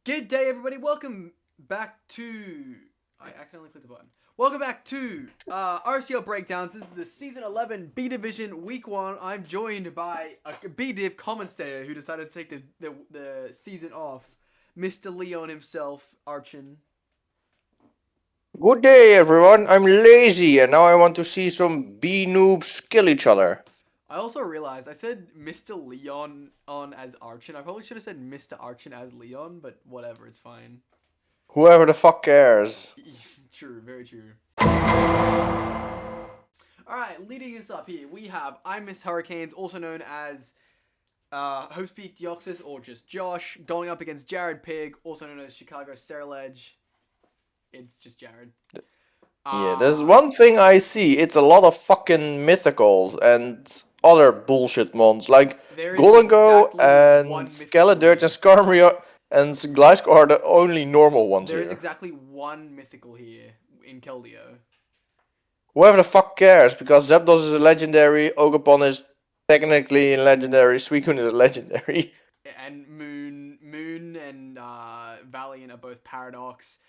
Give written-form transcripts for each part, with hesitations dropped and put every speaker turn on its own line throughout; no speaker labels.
Good day, everybody. Welcome back to... I accidentally clicked the button. Welcome back to RCL Breakdowns. This is the Season 11 B Division Week 1. I'm joined by a B Div commentator who decided to take the season off. Mr. Leon himself, Archin.
Good day, everyone. I'm lazy, and now I want to see some B-noobs kill each other.
I also realized I said Mr. Leon on as Archin. I probably should have said Mr. Archin as Leon, but whatever, it's fine.
Whoever the fuck cares.
True, very true. Alright, leading us up here, we have I Miss Hurricanes, also known as Hope's Peak Deoxys, or just Josh, going up against Jared Pig, also known as Chicago Ceruledge. It's just Jared.
Yeah, there's one thing I see. It's a lot of fucking mythicals and other bullshit mons. Like Golden Go and Skeledirge and Skarmory and Gliscor are the only normal ones
here.
There
is exactly one mythical here in Keldeo.
Whoever the fuck cares, because Zapdos is a legendary, Ogerpon is technically a legendary, Suicune is a legendary.
And Moon and Valiant are both Paradox.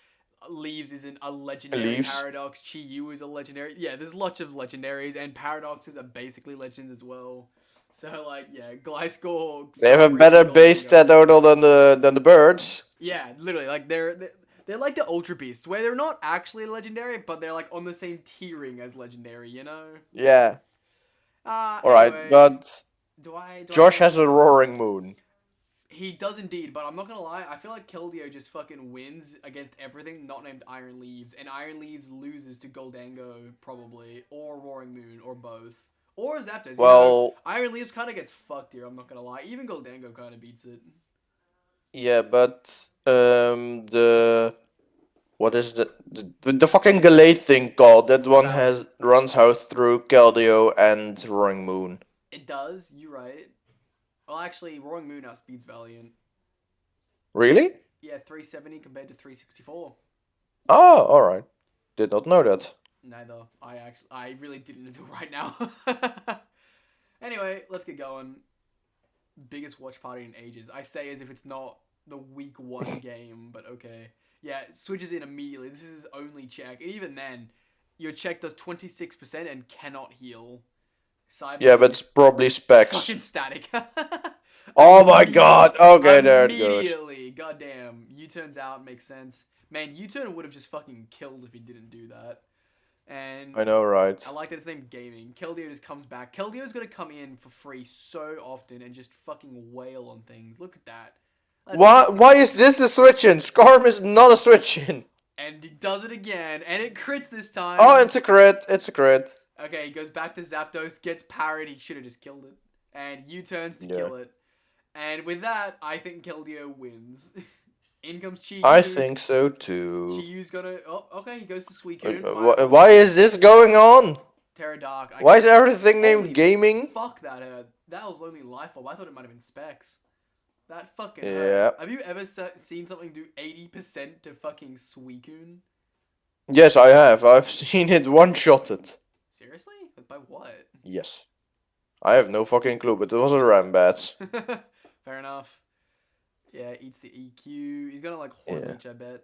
Leaves isn't a legendary Paradox. Chi-Yu is a legendary. Yeah, there's lots of legendaries, and Paradoxes are basically legends as well. So, like, yeah, Gliscor...
They have a better base stat total than the birds.
Yeah, literally, like, they're like the Ultra Beasts, where they're not actually legendary, but they're, like, on the same tiering as legendary, you know?
Yeah. Alright,
anyway,
but...
Do
Josh has a Roaring Moon.
He does indeed, but I'm not gonna lie, I feel like Keldeo just fucking wins against everything not named Iron Leaves, and Iron Leaves loses to Goldango, probably, or Roaring Moon, or both. Or Zapdos.
Well...
Iron Leaves kind of gets fucked here, I'm not gonna lie. Even Goldango kind of beats it.
Yeah, but, what is the fucking Gallade thing called? That one runs out through Keldeo and Roaring Moon.
It does, you're right. Well, actually, Roaring Moon outspeeds Valiant.
Really?
Yeah, 370 compared to 364.
Oh, alright. Did not know that.
Neither. I really didn't until right now. Anyway, let's get going. Biggest watch party in ages. I say as if it's not the week 1 game, but okay. Yeah, switches in immediately. This is his only check. And even then, your check does 26% and cannot heal. Cyber
yeah, but it's probably specs.
Fucking static.
Oh my god. Okay, there it goes.
Immediately. Goddamn. U-turns out makes sense. Man, U-turn would have just fucking killed if he didn't do that. And
I know, right?
I like that it's named Gaming. Keldeo just comes back. Keldeo's gonna come in for free so often and just fucking wail on things. Look at that.
Why is this a switch-in? Skarm is not a switch-in.
And he does it again, and it crits this time.
Oh, it's a crit. It's a crit.
Okay, he goes back to Zapdos, gets parried. He should have just killed it. And U-turns to kill it. And with that, I think Keldeo wins. In comes Chi-Yu.
I think so too.
Chi-Yu's gonna... Oh, okay, he goes to Suicune.
Why is this going on?
Terra Dark.
Why is everything named Gaming?
Fuck, that hurt. That was only Life Orb. I thought it might have been Specs. That fucking
hurt.
Have you ever seen something do 80% to fucking Suicune?
Yes, I have. I've seen it one-shotted.
Seriously? By what?
Yes. I have no fucking clue, but it was a Rambats.
Fair enough. Yeah, eats the EQ. He's gonna like Hawlucha, I bet.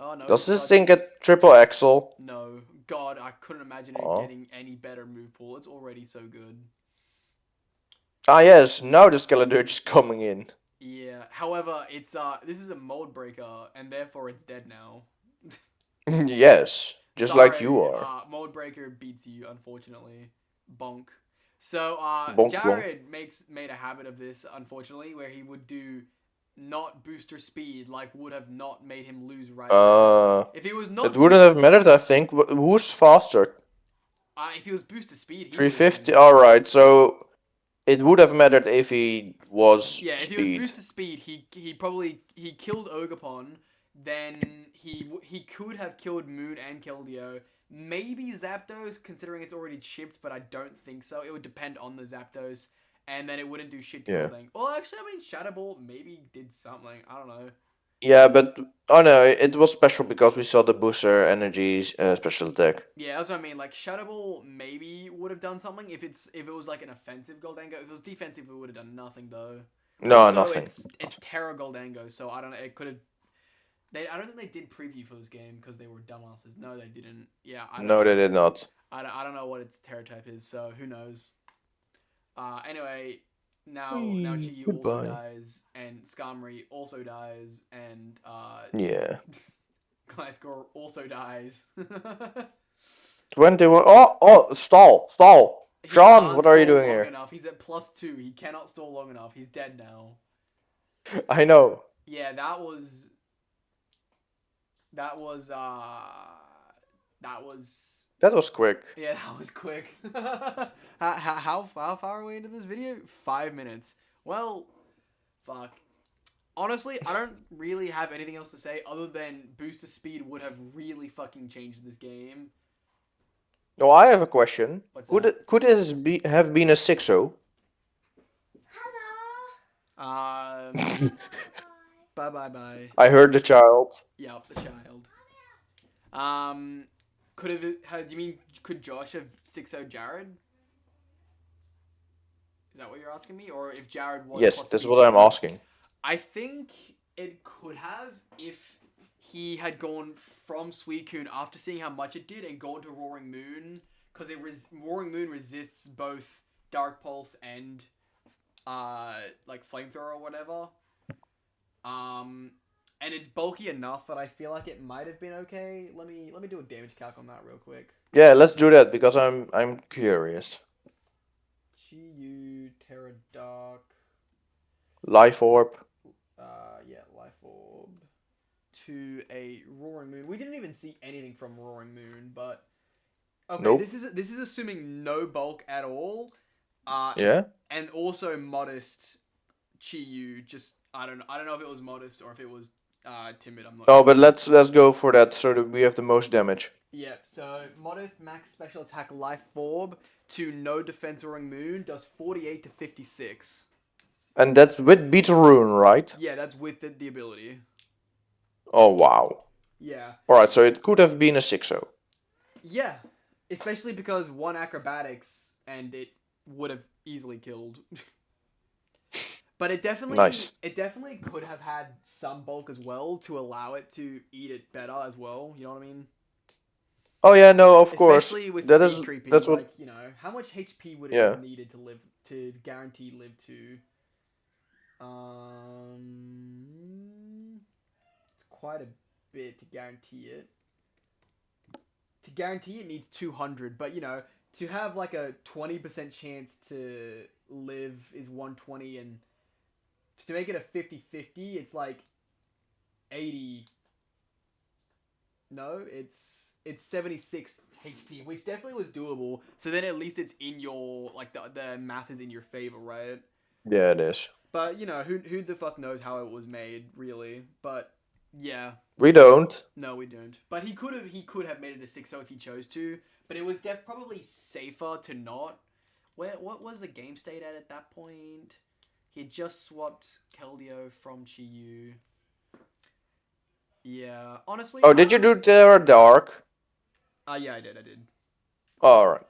Oh no.
Does this thing get triple axle?
No. God, I couldn't imagine it getting any better move pool. It's already so good.
Ah yes, now the Skeledirge is coming in.
Yeah. However, it's this is a mold breaker, and therefore it's dead now.
Yes. Just like you are.
Mold breaker beats you, unfortunately. Bonk. So
bonk,
Jared made a habit of this, unfortunately, where he would do not booster speed, like would have not made him lose right now. If he was not,
it wouldn't have mattered, I think. Who's faster?
If he was booster speed, he
350. All right, so it would have mattered if he was speed.
If he was booster speed, he probably killed Ogerpon. Then he could have killed Moon and Keldeo. Maybe Zapdos, considering it's already chipped, but I don't think so. It would depend on the Zapdos. And then it wouldn't do shit to Goldang. Well, actually, I mean, Shadow Ball maybe did something. I don't know.
Yeah, but... Oh no, it was special because we saw the booster energy special attack.
Yeah, that's what I mean. Like, Shadow Ball maybe would have done something if it was like an offensive Goldango. If it was defensive, it would have done nothing, though.
No,
also,
nothing.
It's Terra Goldango, so I don't know. It could have I don't think they did preview for this game because they were dumbasses. No, they didn't. Yeah, I don't
No,
know.
they did not.
I don't know what its Terra type is, so who knows. Anyway, now
Whee,
Chi also
goodbye.
dies, and Skarmory also dies, and
Yeah.
Gliscor also dies.
21. Oh, stall.
He
Sean,
can't
what are you
stall
doing
long
here?
enough. He's at +2. He cannot stall long enough. He's dead now.
I know.
Yeah, that was That was
That was quick.
yeah, that was quick. How far are we into this video? 5 minutes. Well, fuck. Honestly, I don't really have anything else to say other than booster speed would have really fucking changed this game.
Oh, I have a question.
What's
Could
that?
have been a 6-0?
Bye.
I heard the child.
Yep, the child. Could Josh have 6-0 Jared? Is that what you're asking me? Or if Jared was
Yes,
plus
that's
speed,
what I'm asking.
I think it could have if he had gone from Suicune after seeing how much it did and gone to Roaring Moon, because Roaring Moon resists both Dark Pulse and like Flamethrower or whatever. And it's bulky enough that I feel like it might have been okay. Let me do a damage calc on that real quick.
Yeah, let's do that because I'm curious.
Chi-Yu, Pterodark.
Life Orb.
Yeah, Life Orb. To a Roaring Moon. We didn't even see anything from Roaring Moon, but okay,
Nope.
this is assuming no bulk at all.
Yeah.
And also modest Chi-Yu. Just I don't know if it was modest or if it was timid. I'm not.
No,
sure.
but let's go for that so that we have the most damage.
Yeah, so modest max special attack Life Orb to no defense Roaring Moon does 48 to 56.
And that's with Beetle Rune, right?
Yeah, that's with the ability.
Oh, wow.
Yeah.
Alright, so it could have been a 6-0.
Yeah, especially because one acrobatics and it would have easily killed. But it definitely could have had some bulk as well to allow it to eat it better as well. You know what I mean?
Oh yeah, no, of course.
Especially with
That
speed
is
creeping,
that's what.
like, you know, how much HP would it
Yeah.
have needed to live to guarantee live to? It's quite a bit to guarantee it. To guarantee it needs 200, but you know, to have like a 20% chance to live is 120, and to make it a 50-50, it's like 80. No, it's 76 HP, which definitely was doable. So then at least it's in your, like, the math is in your favor, right?
Yeah, it is.
But, you know, who the fuck knows how it was made, really. But, yeah.
We don't.
No, we don't. But he could have made it a 6-0 if he chose to. But it was probably safer to not. What was the game state at that point? He had just swapped Keldeo from Chi-Yu. Yeah, honestly.
Oh, did you do Terra Dark?
Yeah, I did.
All right.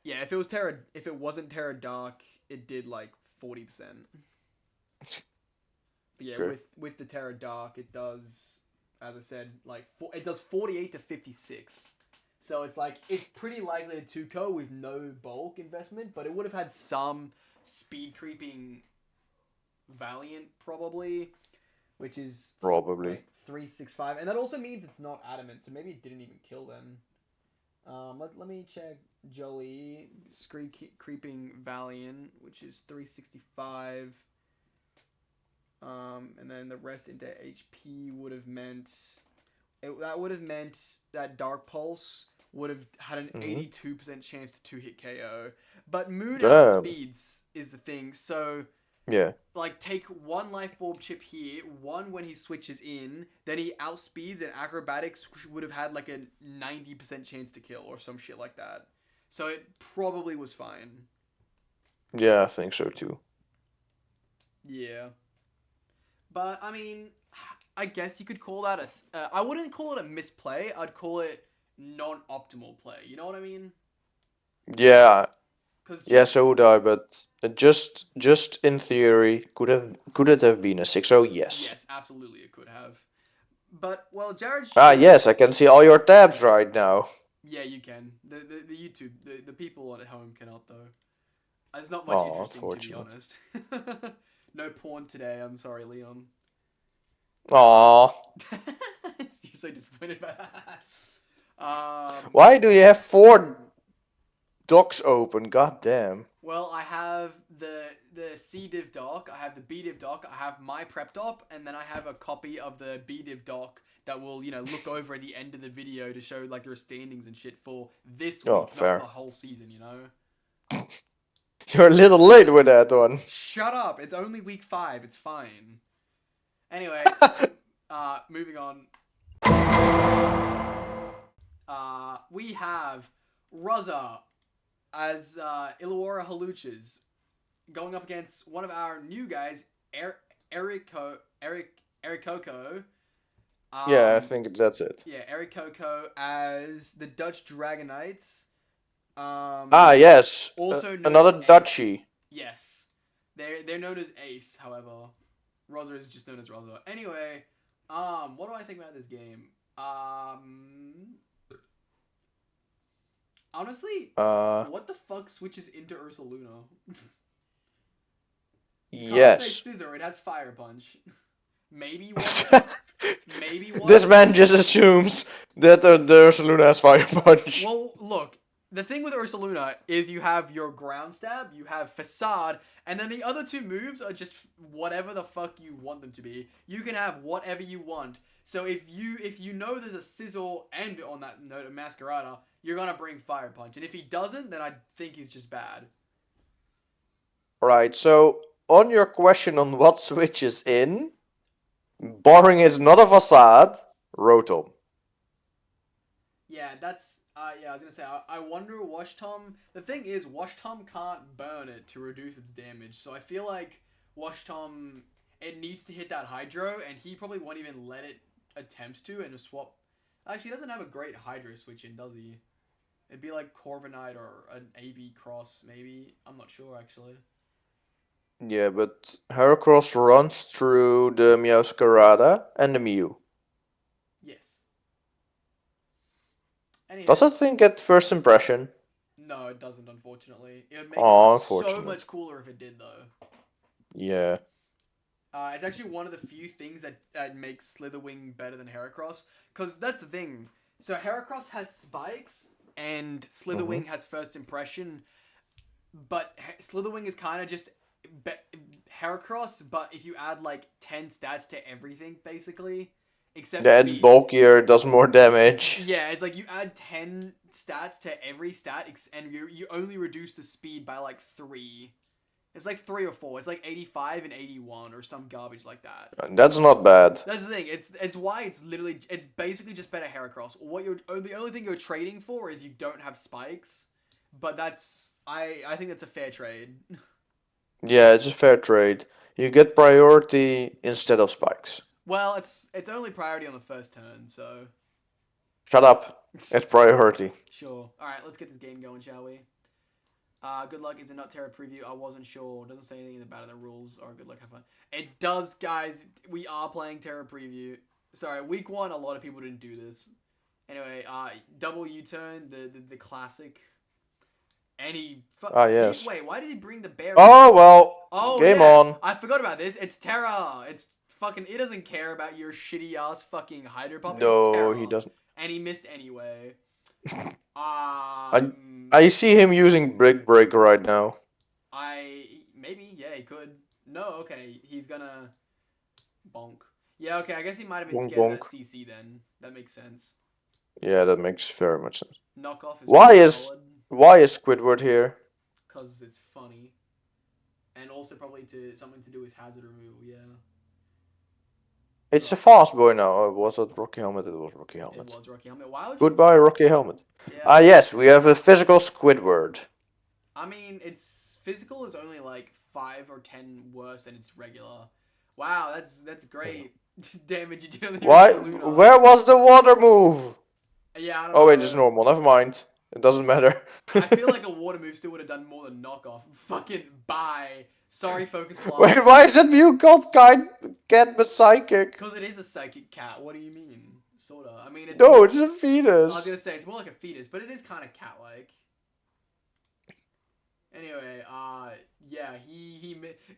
Yeah, if it wasn't Terra Dark, it did like 40%. But yeah,
Good.
with the Terra Dark, it does, as I said, like it does 48 to 56. So it's like it's pretty likely to 2-ko with no bulk investment, but it would have had some speed creeping Valiant probably, which is
Probably.
like 365, and that also means it's not adamant, so maybe it didn't even kill them. Let me check Jolly creeping Valiant, which is 365. And then the rest into HP would have meant that Dark Pulse would have had an 82% chance to 2-hit KO. But Moon outspeeds is the thing, so
yeah.
Like, take one Life Orb chip here, one when he switches in, then he outspeeds, and Acrobatics would have had like a 90% chance to kill or some shit like that. So it probably was fine.
Yeah, I think so too.
Yeah. But, I mean, I guess you could call that I wouldn't call it a misplay, I'd call it non-optimal play. You know what I mean?
Yeah. Yeah, so would I, but just in theory, could it have been a 6-0? Yes.
Yes, absolutely it could have. But, well, Jared
Ah,
should...
yes, I can see all your tabs right now.
Yeah, you can. The YouTube, the people at home cannot, though. It's not much
Oh,
interesting, to be
unfortunate.
honest. No porn today, I'm sorry, Leon.
Aww.
You're so disappointed by that.
Why do you have 4 docs open? God damn.
Well, I have the C div doc, I have the B div doc, I have my prep doc, and then I have a copy of the B div doc that will, look over at the end of the video to show like their standings and shit for this week, not
fair.
for the whole season,
You're a little late with that one.
Shut up! It's only week 5. It's fine. Anyway, moving on. We have Rosa as Illawarra Hawluchas going up against one of our new guys, Eric Coco.
Yeah, I think that's it.
Yeah, Eric Coco as the Dutch Dragonites.
Yes.
Also known
another
as
Dutchie.
Yes. They're known as Ace, however. Rosa is just known as Rosa. Anyway, what do I think about this game? Honestly, what the fuck switches into Ursaluna?
Yes.
Can't say Scissor, it has Fire Punch. Maybe one.
This man just assumes that the Ursaluna has Fire Punch.
Well, look, the thing with Ursaluna is you have your Ground Stab, you have Facade, and then the other 2 moves are just whatever the fuck you want them to be. You can have whatever you want. So if you know there's a Sizzle and on that note a Masquerada, you're gonna bring Fire Punch. And if he doesn't, then I think he's just bad.
Right, so on your question on what switches in, barring it's not a Facade, Rotom.
Yeah, that's... yeah, I was gonna say, I wonder Wash Tom... The thing is, Wash Tom can't burn it to reduce its damage, so I feel like Wash Tom, it needs to hit that Hydro, and he probably won't even let it attempt to, and just swap... Actually, he doesn't have a great Hydro switch in, does he? It'd be like Corviknight or an AV Cross, maybe. I'm not sure, actually.
Yeah, but Heracross runs through the Meowscarada and the Mew.
Yes. Anyway,
Does that thing get first impression?
no, it doesn't, unfortunately. It would make it so
unfortunate.
much cooler if it did, though.
Yeah.
It's actually one of the few things that makes Slitherwing better than Heracross. Because that's the thing. So Heracross has spikes, and Slitherwing has first impression. But Slitherwing is kind of just Heracross, but if you add like 10 stats to everything, basically. Except
That's
speed.
bulkier, does more damage.
Yeah, it's like you add 10 stats to every stat, and you only reduce the speed by like 3. It's like 3 or 4. It's like 85 and 81 or some garbage like that.
That's not bad.
That's the thing. It's why it's basically just better Heracross. The only thing you're trading for is you don't have spikes, but I think that's a fair trade.
Yeah, it's a fair trade. You get priority instead of spikes.
Well, it's only priority on the first turn, so...
Shut up. It's priority.
Sure. Alright, let's get this game going, shall we? Good luck is a Unanderra preview. I wasn't sure. It doesn't say anything about it in the rules. Or good luck, have fun. It does, guys. We are playing Terra preview. Sorry, week 1, a lot of people didn't do this. Anyway, double U-turn, the classic. And
yes.
Wait, why did he bring the bear?
Oh, well. Game on.
I forgot about this. It's Terra. It's fucking... It doesn't care about your shitty-ass fucking Hydro Pump.
No, he doesn't.
And he missed anyway.
I see him using Brick Break right now.
Maybe, yeah, he could. No, okay, he's gonna bonk. Yeah, okay, I guess he might have been scared of that CC then. That makes sense.
Yeah, that makes very much sense.
Knockoff is
why is Squidward here?
Because it's funny. And also probably something to do with hazard removal, yeah.
It's a fast boy now. Was it Rocky Helmet? It was Rocky Helmet.
It was Rocky Helmet. Why would
Goodbye, Rocky Helmet.
Yeah.
Yes, we have a physical Squidward.
I mean, its physical is only like 5 or 10 worse than its regular. Wow, that's great damage you do.
Why? Where was the water move?
Yeah, I don't
Oh
know.
wait, it's normal. Never mind. It doesn't matter.
I feel like a water move still would have done more than knockoff. Fucking bye. Sorry, Focus Blast.
Wait, why is that Mew called cat but psychic?
Because it is a psychic cat. What do you mean? Sorta. I mean, it's
No, it's a fetus.
I was gonna say it's more like a fetus, but it is kind of cat-like. Anyway, yeah,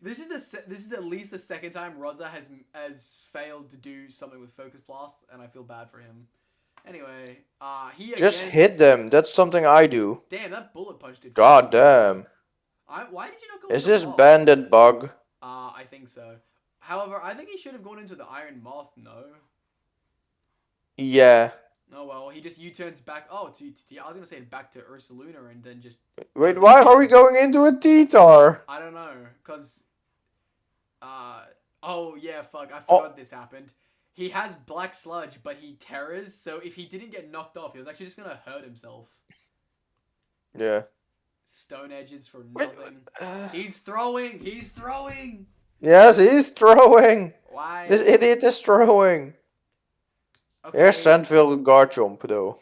this is at least the second time Rosa has failed to do something with Focus Blast, and I feel bad for him. Anyway, he
just
again,
hit them. That's something I do.
Damn, that bullet punch did.
God damn.
Why did you not go?
Is this bandit bug?
I think so. However, I think he should have gone into the Iron Moth. No.
Yeah.
Oh well, he just U-turns back. Oh, I was gonna say back to Ursaluna and then just.
Wait, why are we going into a T-Tar?
I don't know, cause. Oh yeah, fuck! I forgot this happened. He has Black Sludge, but he terrors. So if he didn't get knocked off, he was actually just gonna hurt himself.
Yeah.
Stone Edges for nothing. He's throwing. He's throwing.
Yes, he's throwing.
Why?
This idiot is throwing.
Okay.
Here's Sandville Garchomp though.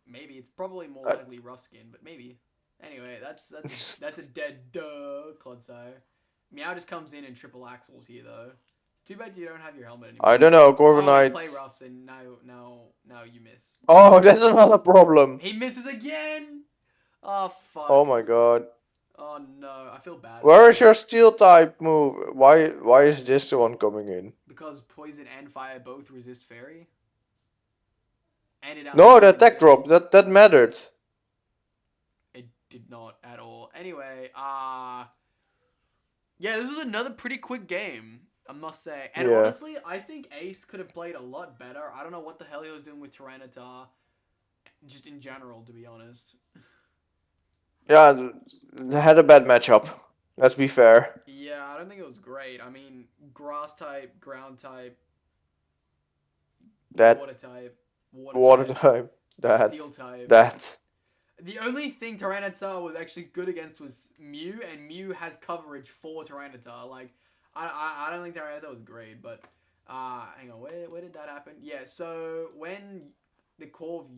Maybe it's probably more likely Rough-Skin, but maybe. Anyway, that's a dead Clodsire. Meow just comes in and triple axles here though. Too bad you don't have your helmet anymore.
I don't know, Corviknight.
You play Roughs and now you miss.
Oh, that's another problem.
He misses again. Oh fuck.
Oh my god.
Oh no, I feel bad.
Where is your steel type move? Why is this the one coming in?
Because poison and fire both resist fairy. And it
no, the attack drop, that mattered.
It did not at all. Anyway, yeah, this was another pretty quick game, I must say. And honestly, I think Ace could have played a lot better. I don't know what the hell he was doing with Tyranitar, just in general, to be honest.
Yeah, they had a bad matchup. Let's be fair.
Yeah, I don't think it was great. I mean, grass type, ground type, water type,
water type,
steel type.
That.
The only thing Tyranitar was actually good against was Mew, and Mew has coverage for Tyranitar. Like, I don't think Tyranitar was great, but hang on, where did that happen? Yeah, so when the core of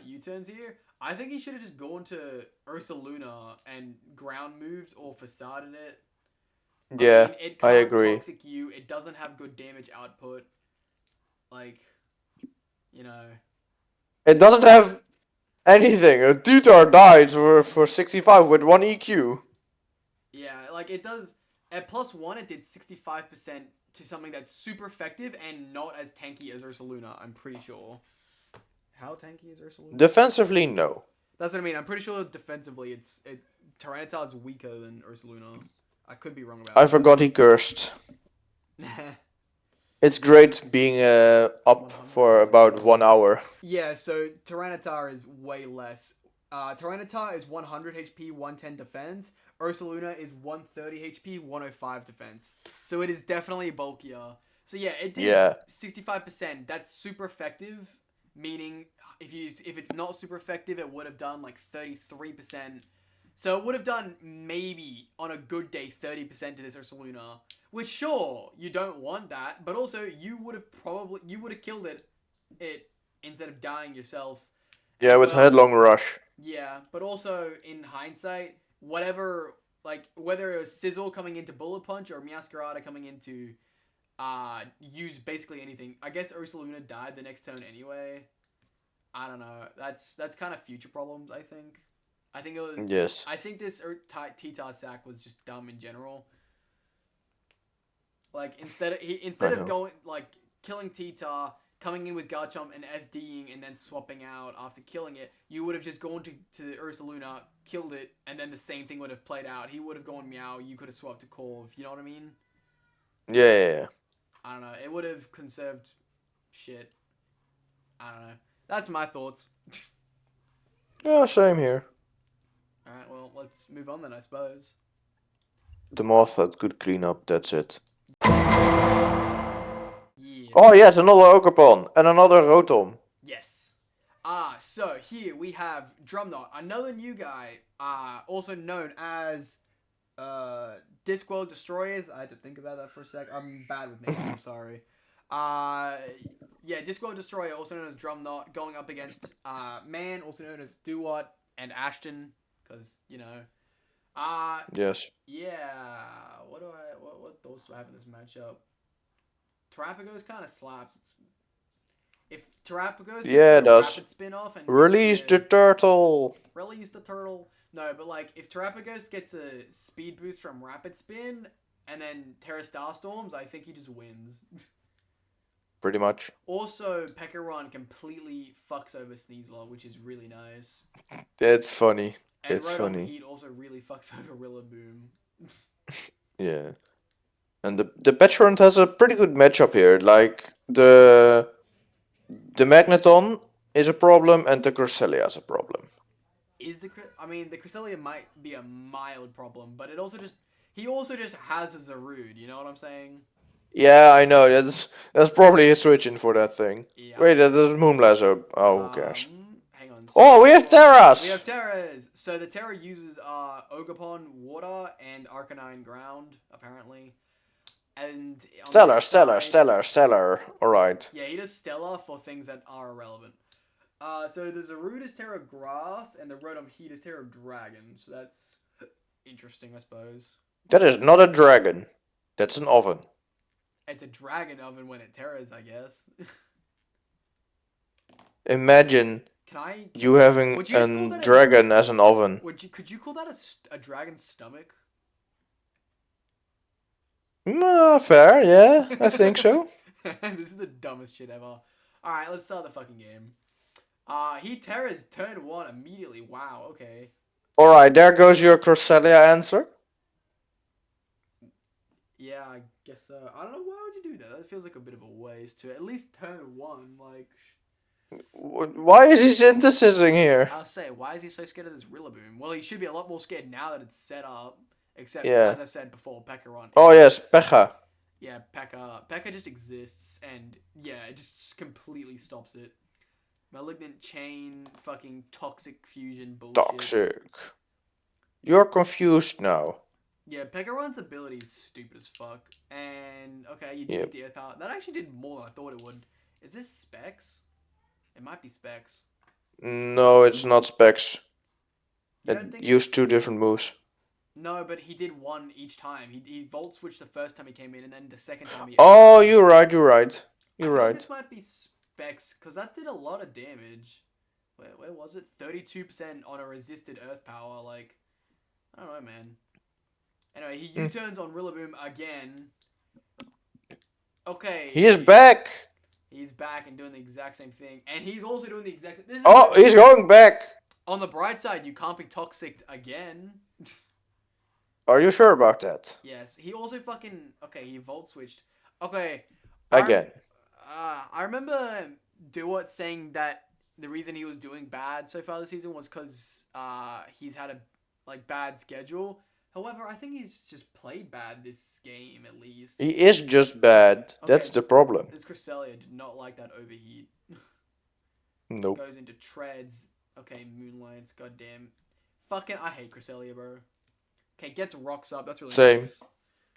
U-turns here, I think he should have just gone to Ursaluna and ground moved or facaded it.
Yeah, I agree.
Toxic U, it doesn't have good damage output. Like, you know.
It doesn't have anything. A T-Tar dies for 65 with 1 EQ.
Yeah, like it does. At +1, it did 65% to something that's super effective and not as tanky as Ursaluna, I'm pretty sure. How tanky is Ursaluna?
Defensively, no.
That's what I mean. I'm pretty sure defensively, it's Tyranitar is weaker than Ursaluna. I could be wrong about
I forgot he cursed. It's great being up for about 1 hour.
Yeah, so Tyranitar is way less. Tyranitar is 100 HP, 110 defense. Ursaluna is 130 HP, 105 defense. So it is definitely bulkier. So yeah, it did 65%. That's super effective. Meaning, if it's not super effective, it would have done like 33%. So it would have done maybe on a good day 30% to this Ursaluna. Which sure, you don't want that, but also you would have killed it instead of dying yourself.
Yeah, with Headlong Rush.
Yeah, but also in hindsight, whether it was Sizzle coming into Bullet Punch or Meowscarada coming into use basically anything. I guess Ursaluna died the next turn anyway. I don't know. That's kind of future problems, I think. I think it was.
Yes.
I think this T-Tar sack was just dumb in general. Like instead of going like killing T-Tar, coming in with Garchomp and SDing and then swapping out after killing it, you would have just gone to Ursaluna, killed it, and then the same thing would have played out. He would have gone Meow. You could have swapped to Corv. You know what I mean?
Yeah.
I don't know. It would have conserved shit. I don't know. That's my thoughts.
Yeah, same here.
Alright, well, let's move on then, I suppose.
The moth had good cleanup, that's it.
Yeah.
Oh yes, another Ogerpon and another Rotom.
Yes. So here we have Drumknot, another new guy, also known as Discworld Destroyers. I had to think about that for a sec. I'm bad with names, I'm sorry. Yeah, Discworld Destroyer, also known as Drumknot, going up against Man, also known as Dewott and Ashton, because
Yes.
yeah. What thoughts do I have in this matchup? Terrapagos kind of slaps. If Terrapagos gets
Yeah, it
their
does.
rapid spin off and
Release the turtle.
release the turtle. No, but like if Terrapagos gets a speed boost from rapid spin and then Terra Starstorms, I think he just wins.
Pretty much.
Also, Pekkaron completely fucks over Sneasler, which is really nice.
It's funny.
And
It's
Rotom
funny.
Heat also really fucks over Rillaboom.
Yeah. And the Petrant has a pretty good matchup here. Like the Magneton is a problem and the Cresselia is a problem.
The Cresselia might be a mild problem, but he also just has a Zarude, you know what I'm saying?
Yeah, I know. That's probably a switch in for that thing.
Yeah.
Wait, there's Moonblazer. Oh, who cares?
Hang on.
Oh, we have Terras!
We have Terras! So the Terra uses Ogerpon, Water, and Arcanine Ground, apparently. And Stellar.
Alright.
Yeah, he does Stellar for things that are irrelevant. So the Zarude is Terra Grass, and the Rotom Heat is Terra Dragon. So that's interesting, I suppose.
That is not a dragon. That's an oven.
It's a dragon oven when it Terras, I guess.
Imagine you having a dragon as an oven.
Could you call that a dragon's stomach?
Fair, yeah. I think so.
This is the dumbest shit ever. Alright, let's start the fucking game. He Terras turn 1 immediately. Wow, okay.
Alright, there goes your Cresselia answer.
Yeah, I guess so. I don't know, why would you do that? That feels like a bit of a waste to at least turn 1, like...
Why is he synthesizing here?
I'll say, why is he so scared of this Rillaboom? Well, he should be a lot more scared now that it's set up. Except, as I said before, Pekkaron.
Oh, yes, Pekka.
Yeah, Pekka. Pekka just exists, and yeah, it just completely stops it. Malignant Chain, fucking Toxic Fusion bullshit.
Toxic. You're confused now.
Yeah, Pekkaron's ability is stupid as fuck. And, okay, you did get the Earth Power. That actually did more than I thought it would. Is this Specs? It might be Specs.
No, it's not Specs. It used 2 different moves.
No, but he did one each time. He Volt switched the first time he came in, and then the second time he...
Oh, you're right. I think
this might be Specs, because that did a lot of damage. Where was it? 32% on a resisted Earth Power, like... I don't know, man. Anyway, he U-turns on Rillaboom again. Okay.
He is back!
He's back and doing the exact same thing. And he's also doing the exact same...
He's going back!
On the bright side, you can't be Toxic again.
Are you sure about that?
Yes. He also fucking... Okay, he Volt switched. Okay.
Again.
I remember Dewott saying that the reason he was doing bad so far this season was because he's had a bad schedule. However, I think he's just played bad this game, at least.
He is just bad. Okay. That's the problem.
This Cresselia did not like that overheat.
Nope.
Goes into treads. Okay, Moonlights, goddamn. Fucking, I hate Cresselia, bro. Okay, gets rocks up. That's really nice.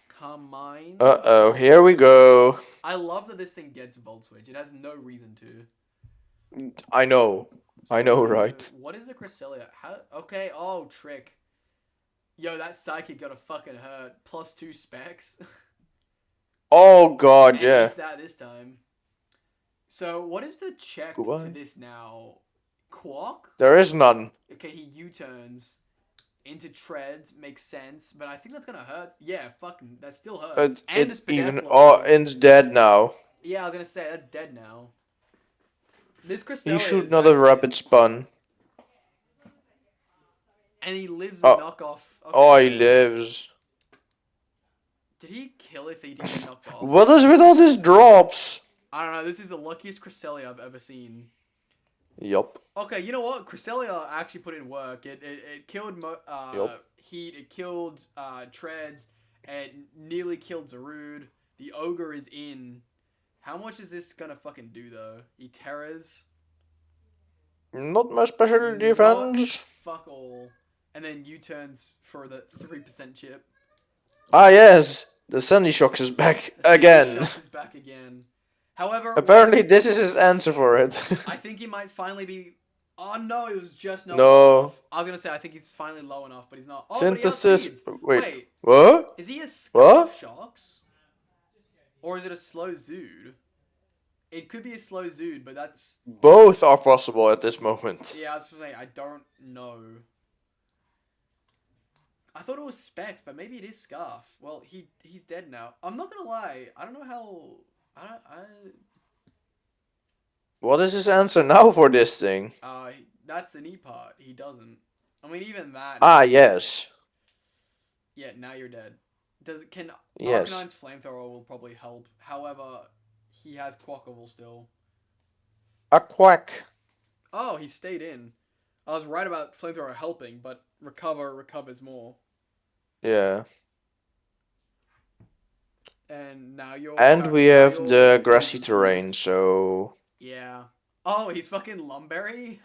Carmine.
Uh-oh, here we go.
I love that this thing gets Volt Switch. It has no reason to.
I know. I know, right?
What is the Cresselia? Okay, oh, Trick. Yo, that Psychic got a fucking hurt. +2 specs.
Oh, God, yeah.
It's that this time. So, what is the check to this now? Quark?
There is none.
Okay, he U-turns into treads. Makes sense. But I think that's gonna hurt. Yeah, fucking, that still hurts.
It's dead now.
Yeah, I was gonna say, that's dead now. This Cresselia
He should not have rapid spun.
And he lives a knockoff. Okay.
Oh, he lives.
Did he kill if he didn't get knocked off?
What is with all these drops?
I don't know. This is the luckiest Cresselia I've ever seen.
Yup.
Okay, you know what? Cresselia actually put in work. It killed Heat. It killed Treads. It nearly killed Zarude. The Ogre is in. How much is this gonna fucking do though? He Terras.
Not my special defense.
Fuck all. And then U-turns for the 3% chip.
Ah yes, the Sunny Shocks is back again.
Sunny Shocks is back again. However,
Apparently, this is his answer for it.
I think he might finally be. Oh no, it was just low
No.
enough. I was gonna say I think he's finally low enough, but he's not. Oh,
Synthesis.
but he outspeeds.
Wait.
Wait,
What?
is he a
What?
Scarf Sharks? Or is it a slow Zood? It could be a slow Zood, but that's...
Both are possible at this moment.
Yeah, I was saying, I don't know. I thought it was Specs, but maybe it is Scarf. Well, he's dead now. I'm not gonna lie, I don't know how...
What is his answer now for this thing?
That's the neat part. He doesn't. I mean, even that...
Ah, yes.
Yeah, now you're dead.
Yes.
Arcanine's Flamethrower will probably help. However, he has Quackable still.
A quack.
Oh, he stayed in. I was right about Flamethrower helping, but recovers more.
Yeah.
And now you're...
And we have the grassy terrain, so...
Yeah. Oh, he's fucking Lumberry?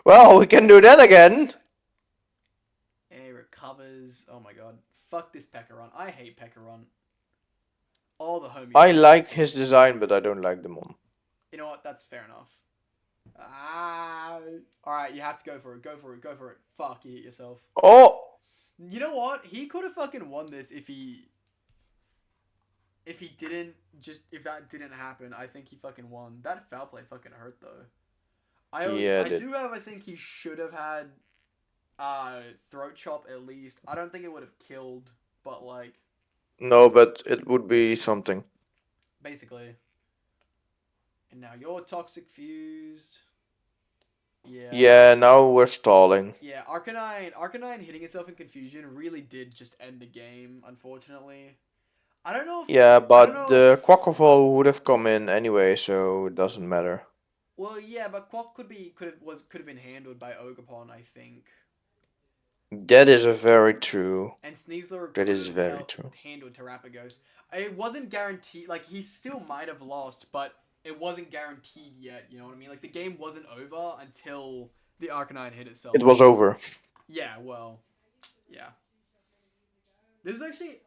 Well, we can do that again.
He recovers. Oh my god. Fuck this Pekaron. I hate Pekaron. All the homies.
I like his design, but I don't like the mon.
You know what? That's fair enough. Alright, you have to go for it. Go for it. Go for it. Fuck, you hit yourself.
Oh!
You know what? He could have fucking won this if he didn't if that didn't happen. I think he fucking won. That foul play fucking hurt though. I think he should have had throat chop at least. I don't think it would have killed, but like...
No, but it would be something.
Basically. And now you're toxic fused. Yeah.
Yeah, now we're stalling.
Yeah, Arcanine hitting itself in confusion really did just end the game, unfortunately. I don't know if...
Yeah, but the Quackleval would have come in anyway, so it doesn't matter.
Well, yeah, but Quack could have been handled by Ogerpon, I think.
That is very true.
And Sneasler
that is very true.
Handled Terrapagos. It wasn't guaranteed. Like, he still might have lost, but it wasn't guaranteed yet. You know what I mean? Like, the game wasn't over until the Arcanine hit itself.
It was over.
Yeah, well, yeah. There's actually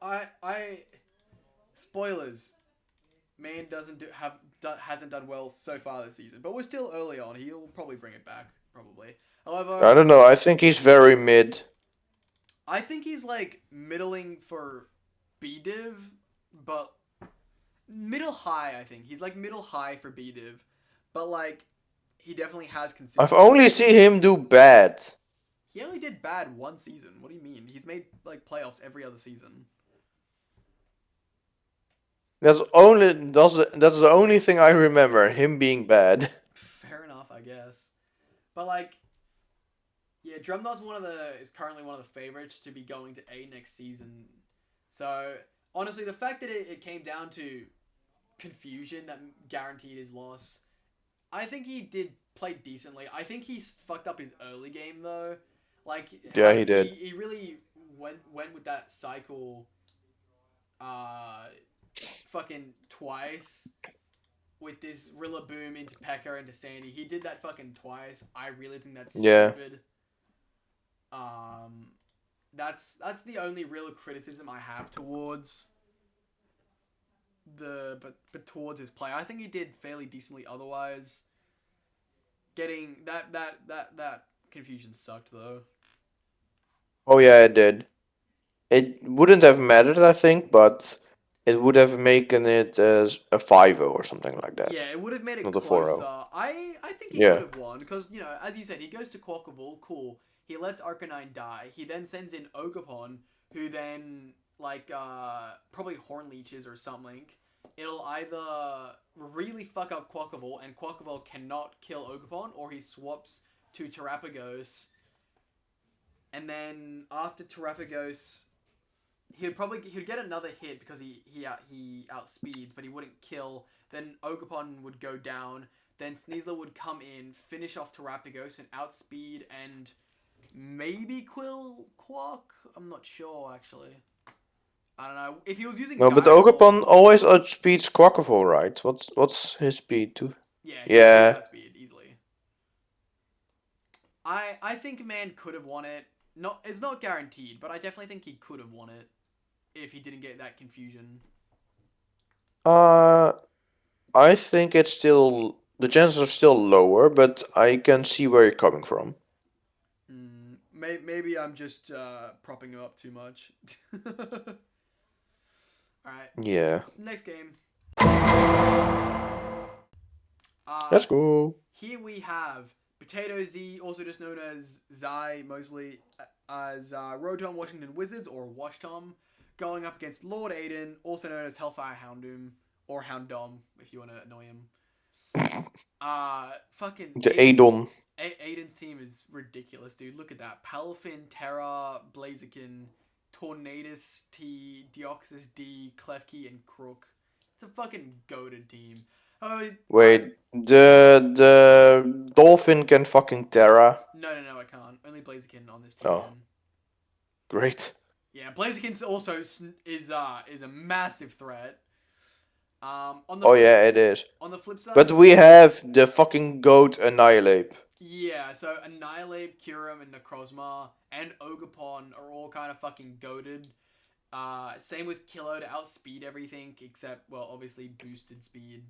spoilers. Man hasn't done well so far this season, but we're still early on. He'll probably bring it back, probably. However,
I don't know. I think he's very mid.
I think he's like middling for B-Div, but middle high. I think he's like middle high for B-Div, but like he definitely has consistency.
I've only seen him do bad.
He only did bad one season. What do you mean? He's made like playoffs every other season.
That's the only thing I remember, him being bad.
Fair enough, I guess. But like, yeah, Drumdot's is currently one of the favorites to be going to A next season. So honestly, the fact that it came down to confusion that guaranteed his loss, I think he did play decently. I think he fucked up his early game though. Like,
yeah, he did.
He really went with that cycle. Fucking twice with this Rillaboom into P.E.K.K.A. into Sandy. He did that fucking twice. I really think that's stupid. That's the only real criticism I have towards towards his play. I think he did fairly decently otherwise. Getting that confusion sucked though.
Oh yeah, it did. It wouldn't have mattered, I think, but it would have making it as a 5-0 or something like that.
Yeah, it would have made it
not
closer.
A 4-0.
I think he could have won because, you know, as you said, he goes to Quackable, cool. He lets Arcanine die. He then sends in Ogerpon, who then like probably Horn Leeches or something. It'll either really fuck up Quackable and Quackable cannot kill Ogerpon, or he swaps to Terrapagos. And then after Terrapagos, he'd get another hit because he outspeeds, but he wouldn't kill. Then Ogerpon would go down. Then Sneasler would come in, finish off Terrapagos, and outspeed and maybe kill Quack. I'm not sure actually. I don't know if he was using.
No, but Ogerpon always outspeeds Quackable, right? What's his speed too?
Yeah. Outspeed easily. I think Man could have won it. It's not guaranteed, but I definitely think he could have won it if he didn't get that confusion.
I think it's still the chances are still lower, but I can see where you're coming from.
Maybe I'm just propping him up too much. Alright.
Yeah.
Next game.
Let's go.
Here we have Potato Z, also just known as Zai, mostly as Rotom Washington Wizards, or Washtom, going up against Lord Aiden, also known as Hellfire Houndom, or Houndom, if you want to annoy him. Fucking
The Aidon.
Aiden's team is ridiculous, dude. Look at that. Palafin, Terra, Blaziken, Tornadus T, Deoxys D, Klefki, and Crook. It's a fucking goated team.
Wait, the dolphin can fucking Terra.
No, I can't. Only Blaziken on this team.
Oh, great.
Yeah, Blaziken also is a massive threat.
Yeah, it is.
On the flip side,
but we have the fucking goat Annihilate.
Yeah, so Annihilate, Kyurem, and Necrozma, and Ogerpon are all kind of fucking goated. Same with Kilo to outspeed everything except, well, obviously boosted speed.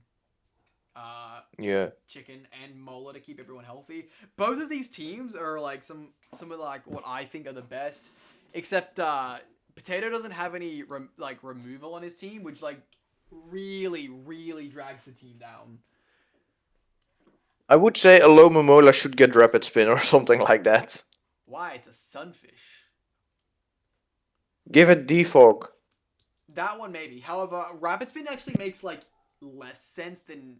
Yeah.
Chicken and Mola to keep everyone healthy. Both of these teams are like some of like what I think are the best. Except Potato doesn't have any removal on his team, which like really drags the team down.
I would say Alomomola should get Rapid Spin or something like that.
Why? It's a Sunfish.
Give it Defog.
That one maybe. However, Rapid Spin actually makes like less sense than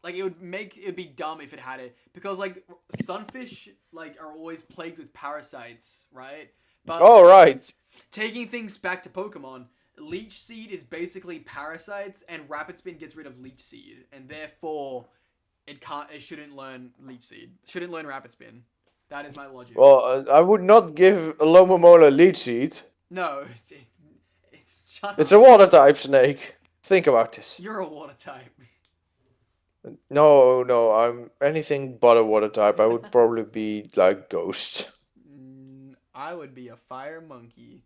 like it'd be dumb if it had it, because like Sunfish like are always plagued with parasites, right? But
right.
Taking things back to Pokemon, Leech Seed is basically parasites, and Rapid Spin gets rid of Leech Seed, and therefore it shouldn't learn Leech Seed. Shouldn't learn Rapid Spin. That is my logic.
Well, I would not give Alomomola Leech Seed.
No,
it's a water type snake. Think about this.
You're a water type.
No, I'm anything but a water type. I would probably be like Ghost.
I would be a fire monkey.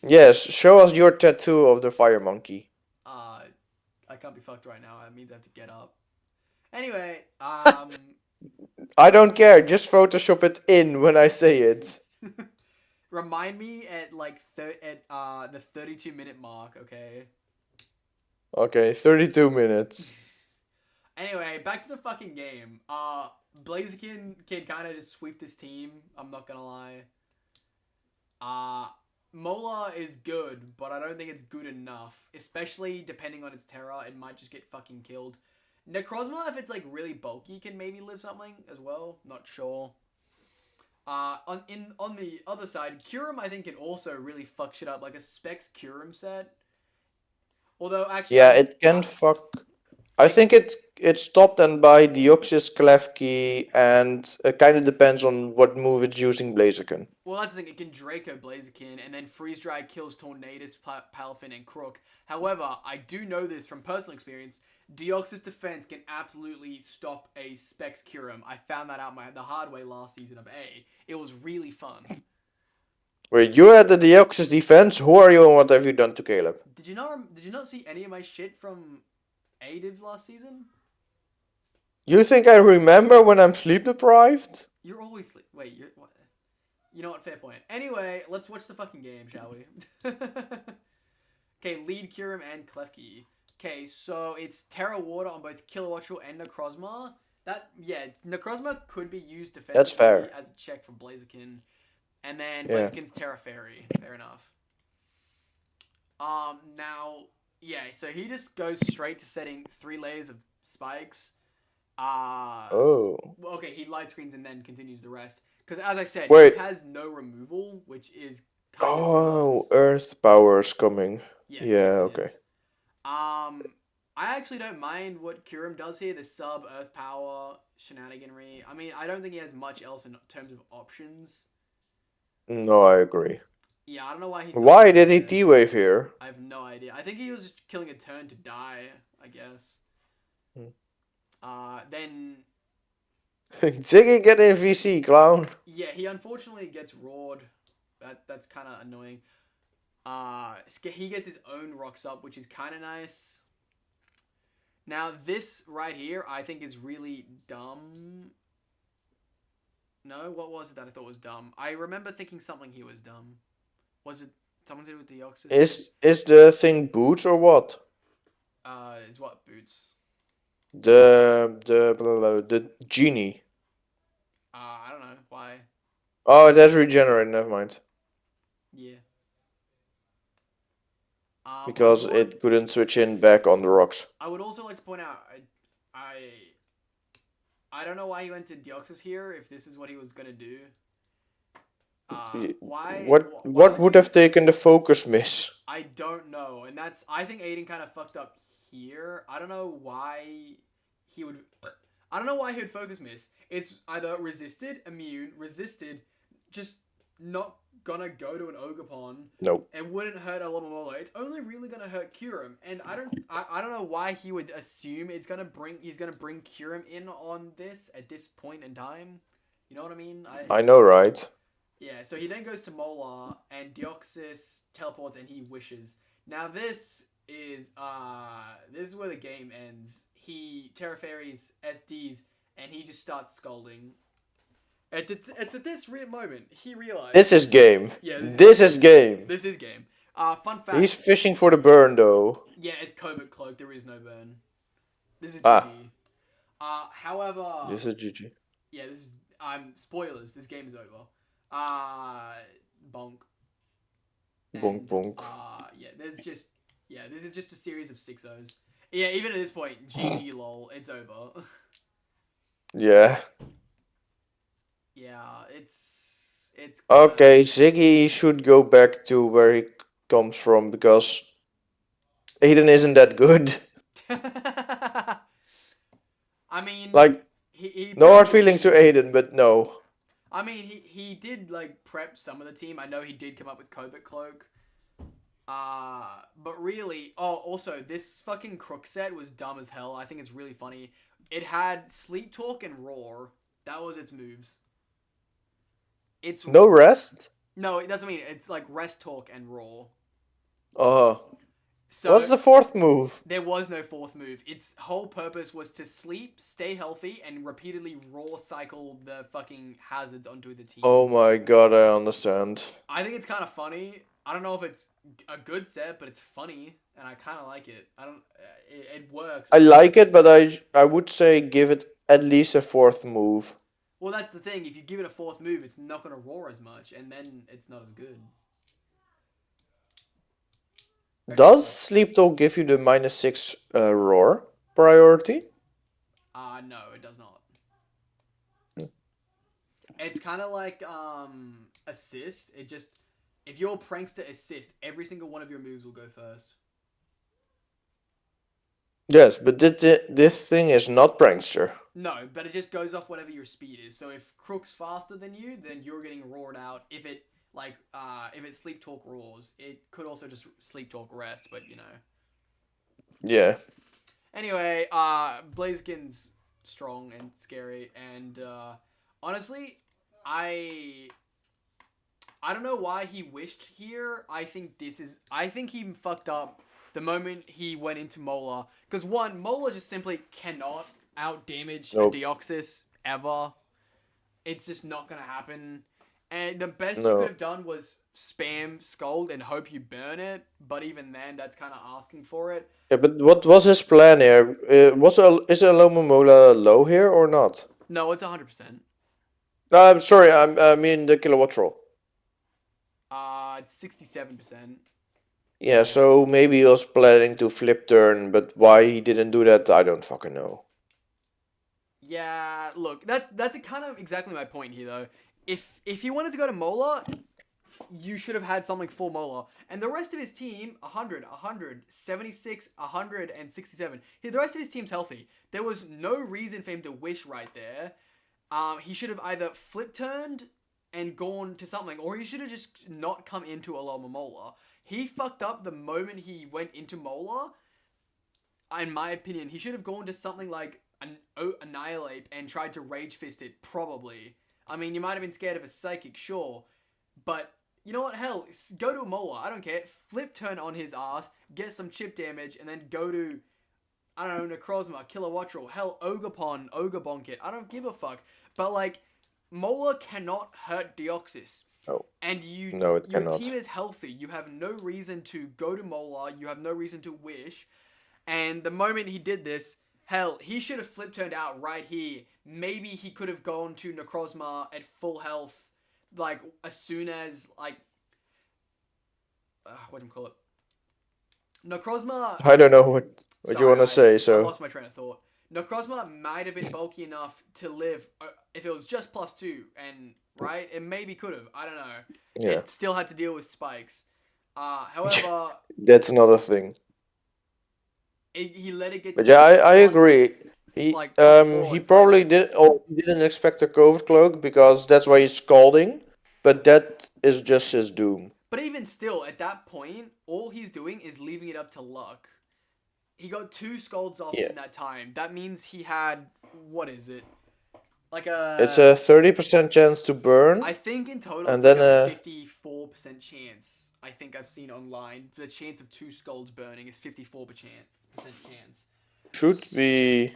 Yes, show us your tattoo of the fire monkey.
I can't be fucked right now. That means I have to get up. Anyway,
I don't care. Just Photoshop it in when I say it.
Remind me at like the 32-minute mark, okay?
Okay, 32 minutes.
Anyway, back to the fucking game. Blaziken can kind of just sweep this team. I'm not gonna lie. Mola is good, but I don't think it's good enough. Especially depending on its Terra, it might just get fucking killed. Necrozma, if it's like really bulky, can maybe live something as well. Not sure. On the other side, Kyurem I think can also really fuck shit up, like a Specs Kyurem set. Although actually,
yeah, it can fuck. I think it's top then by Deoxys, Klefki, and it kind of depends on what move it's using Blaziken.
Well, that's the thing. It can Draco Blaziken, and then Freeze Dry kills Tornadus, Palafin, and Crook. However, I do know this from personal experience. Deoxys defense can absolutely stop a Specs Kyurem. I found that out the hard way last season of A. It was really fun.
Wait, you had the Deoxys defense? Who are you and what have you done to Caleb?
Did you not see any of my shit from A-Div last season?
You think I remember when I'm sleep deprived?
You're always sleep. Wait, you're what? You know what? Fair point. Anyway, let's watch the fucking game, shall we? Okay, lead Kyurem and Klefki. Okay, so it's Terra Water on both Kilowattrel and Necrozma. Necrozma could be used defensively as a check for Blaziken. And then Blaziken's Terra Fairy. Fair enough. So he just goes straight to setting 3 layers of spikes. Okay, he light screens and then continues the rest. Because as I said, he has no removal, which is kind of
Earth Power's coming.
Yes, okay. I actually don't mind what Kyurem does here, the sub Earth Power shenaniganry. I mean, I don't think he has much else in terms of options.
No, I agree.
Yeah, I don't know why he...
Why did he T-Wave here?
I have no idea. I think he was just killing a turn to die, I guess. Then...
Ziggy get in VC, clown.
Yeah, he unfortunately gets roared. That's kind of annoying. He gets his own rocks up, which is kind of nice. Now, this right here, I think is really dumb. No, what was it that I thought was dumb? I remember thinking something here was dumb. Was it something to do with the Deoxys?
Is the thing boots or what?
It's what, boots?
The genie.
I don't know. Why?
Oh, it has regenerated, never mind.
Yeah.
Because it couldn't switch in back on the rocks.
I would also like to point out, I don't know why he went to Deoxys here, if this is what he was gonna do. Why?
What would have taken the focus miss?
I don't know, and I think Aiden kind of fucked up here. I don't know why he would focus miss. It's either resisted, immune, resisted, just not gonna go to an Ogerpon.
Nope.
And wouldn't hurt a Alomomola. It's only really gonna hurt Kyurem. And I don't know why he would assume he's gonna bring Kyurem in on this at this point in time. You know what I mean?
I know, right?
Yeah, so he then goes to Molar and Deoxys teleports and he wishes. Now this is where the game ends. He Terra Fairies SDs and he just starts scolding. It's at this moment he realized.
This is game.
Yeah,
this is game.
This is game. Fun fact.
He's fishing for the burn though.
Yeah, it's Covert Cloak. There is no burn. This is GG. However.
This is GG.
Yeah, this is. Spoilers. This game is over. Bonk. And,
bonk.
Yeah. This is just a series of 6-0s. Yeah, even at this point, GG lol. It's over.
Yeah.
Yeah, it's
okay, Ziggy should go back to where he comes from because Aiden isn't that good.
I mean,
like,
he
no hard feelings to Aiden, but no.
I mean, he did like prep some of the team. I know he did come up with Covert Cloak. But really, also this fucking Crook set was dumb as hell. I think it's really funny. It had Sleep Talk and Roar. That was its moves. It's
no rest?
No, it doesn't mean it's like Rest Talk and Roar.
So what's the fourth move?
There was no fourth move. Its whole purpose was to sleep, stay healthy, and repeatedly Roar cycle the fucking hazards onto the team.
Oh my god, I understand.
I think it's kind of funny. I don't know if it's a good set, but it's funny, and I kind of like it. It works.
I like it, but I would say give it at least a fourth move.
Well, that's the thing. If you give it a fourth move, it's not going to roar as much, and then it's not as good.
Does Sleep Talk give you the -6 roar priority?
No, it does not. It's kind of like assist. It just, if you're Prankster assist, every single one of your moves will go first.
Yes, but this thing is not Prankster.
No, but it just goes off whatever your speed is. So if Crook's faster than you, then you're getting roared out. If it Sleep Talk roars, it could also just Sleep Talk rest, but you know.
Yeah.
Anyway, Blaziken's strong and scary, and honestly, I don't know why he wished here. I think he fucked up the moment he went into Molar. Because one, Molar just simply cannot out-damage a Deoxys ever. It's just not going to happen. And the best you could have done was spam Scold and hope you burn it. But even then, that's kind of asking for it.
Yeah, but what was his plan here? Is Alomomola low here or not?
No, it's 100%.
No, I'm sorry. I mean the kilowatt roll.
It's 67%.
Yeah, so maybe he was planning to flip turn, but why he didn't do that, I don't fucking know.
Yeah, look, that's kind of exactly my point here, though. If he wanted to go to Molar, you should have had something for Molar. And the rest of his team, 100, 100, 76, 100, and 67. The rest of his team's healthy. There was no reason for him to wish right there. He should have either flip-turned and gone to something, or he should have just not come into Alomomola. He fucked up the moment he went into Molar. In my opinion, he should have gone to something like Annihilate and tried to Rage Fist it, probably. I mean, you might have been scared of a Psychic, sure, but You know what? Hell, go to a Mola. I don't care. Flip turn on his ass, get some chip damage, and then go to, I don't know, Necrozma, Kilowattrel, hell, Ogerpon, Ogre Bonk it. I don't give a fuck. But like, Mola cannot hurt Deoxys.
Oh.
And
No, it
your
cannot.
team is healthy. You have no reason to go to Mola. You have no reason to wish. And the moment he did this, hell, he should have flip turned out right here. Maybe he could have gone to Necrozma at full health, like as soon as like, what do you call it? Necrozma.
I don't know what you want to say.
I
So
lost my train of thought. Necrozma might have been bulky enough to live if it was just +2, and right, it maybe could have. I don't know.
yeah,
It still had to deal with spikes. However,
that's another thing.
he let it get.
But yeah, I agree. He
like,
he probably didn't expect a COVID cloak because that's why he's scalding. But that is just his doom.
But even still, at that point, all he's doing is leaving it up to luck. He got 2 scalds off in that time. That means he had, what is it? Like
It's a 30% chance to burn.
I think in total
and
it's
then
like a 54% chance. I think I've seen online. The chance of 2 scolds burning is 54% chance.
Should be.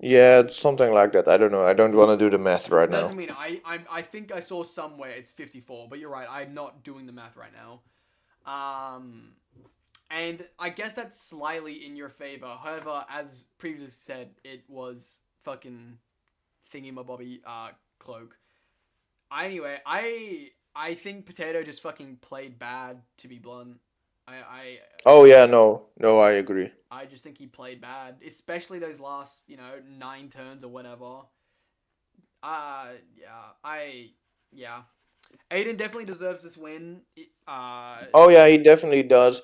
Yeah, something like that. I don't know. I don't want to do the math right now.
Doesn't mean I think I saw somewhere it's 54, but you're right. I'm not doing the math right now. And I guess that's slightly in your favor. However, as previously said, it was fucking thingy-mabobby cloak. Anyway, I think Potato just fucking played bad, to be blunt.
Oh yeah, no, I agree.
I just think he played bad, especially those last, 9 turns or whatever. Yeah. Aiden definitely deserves this win.
Oh yeah, he definitely does.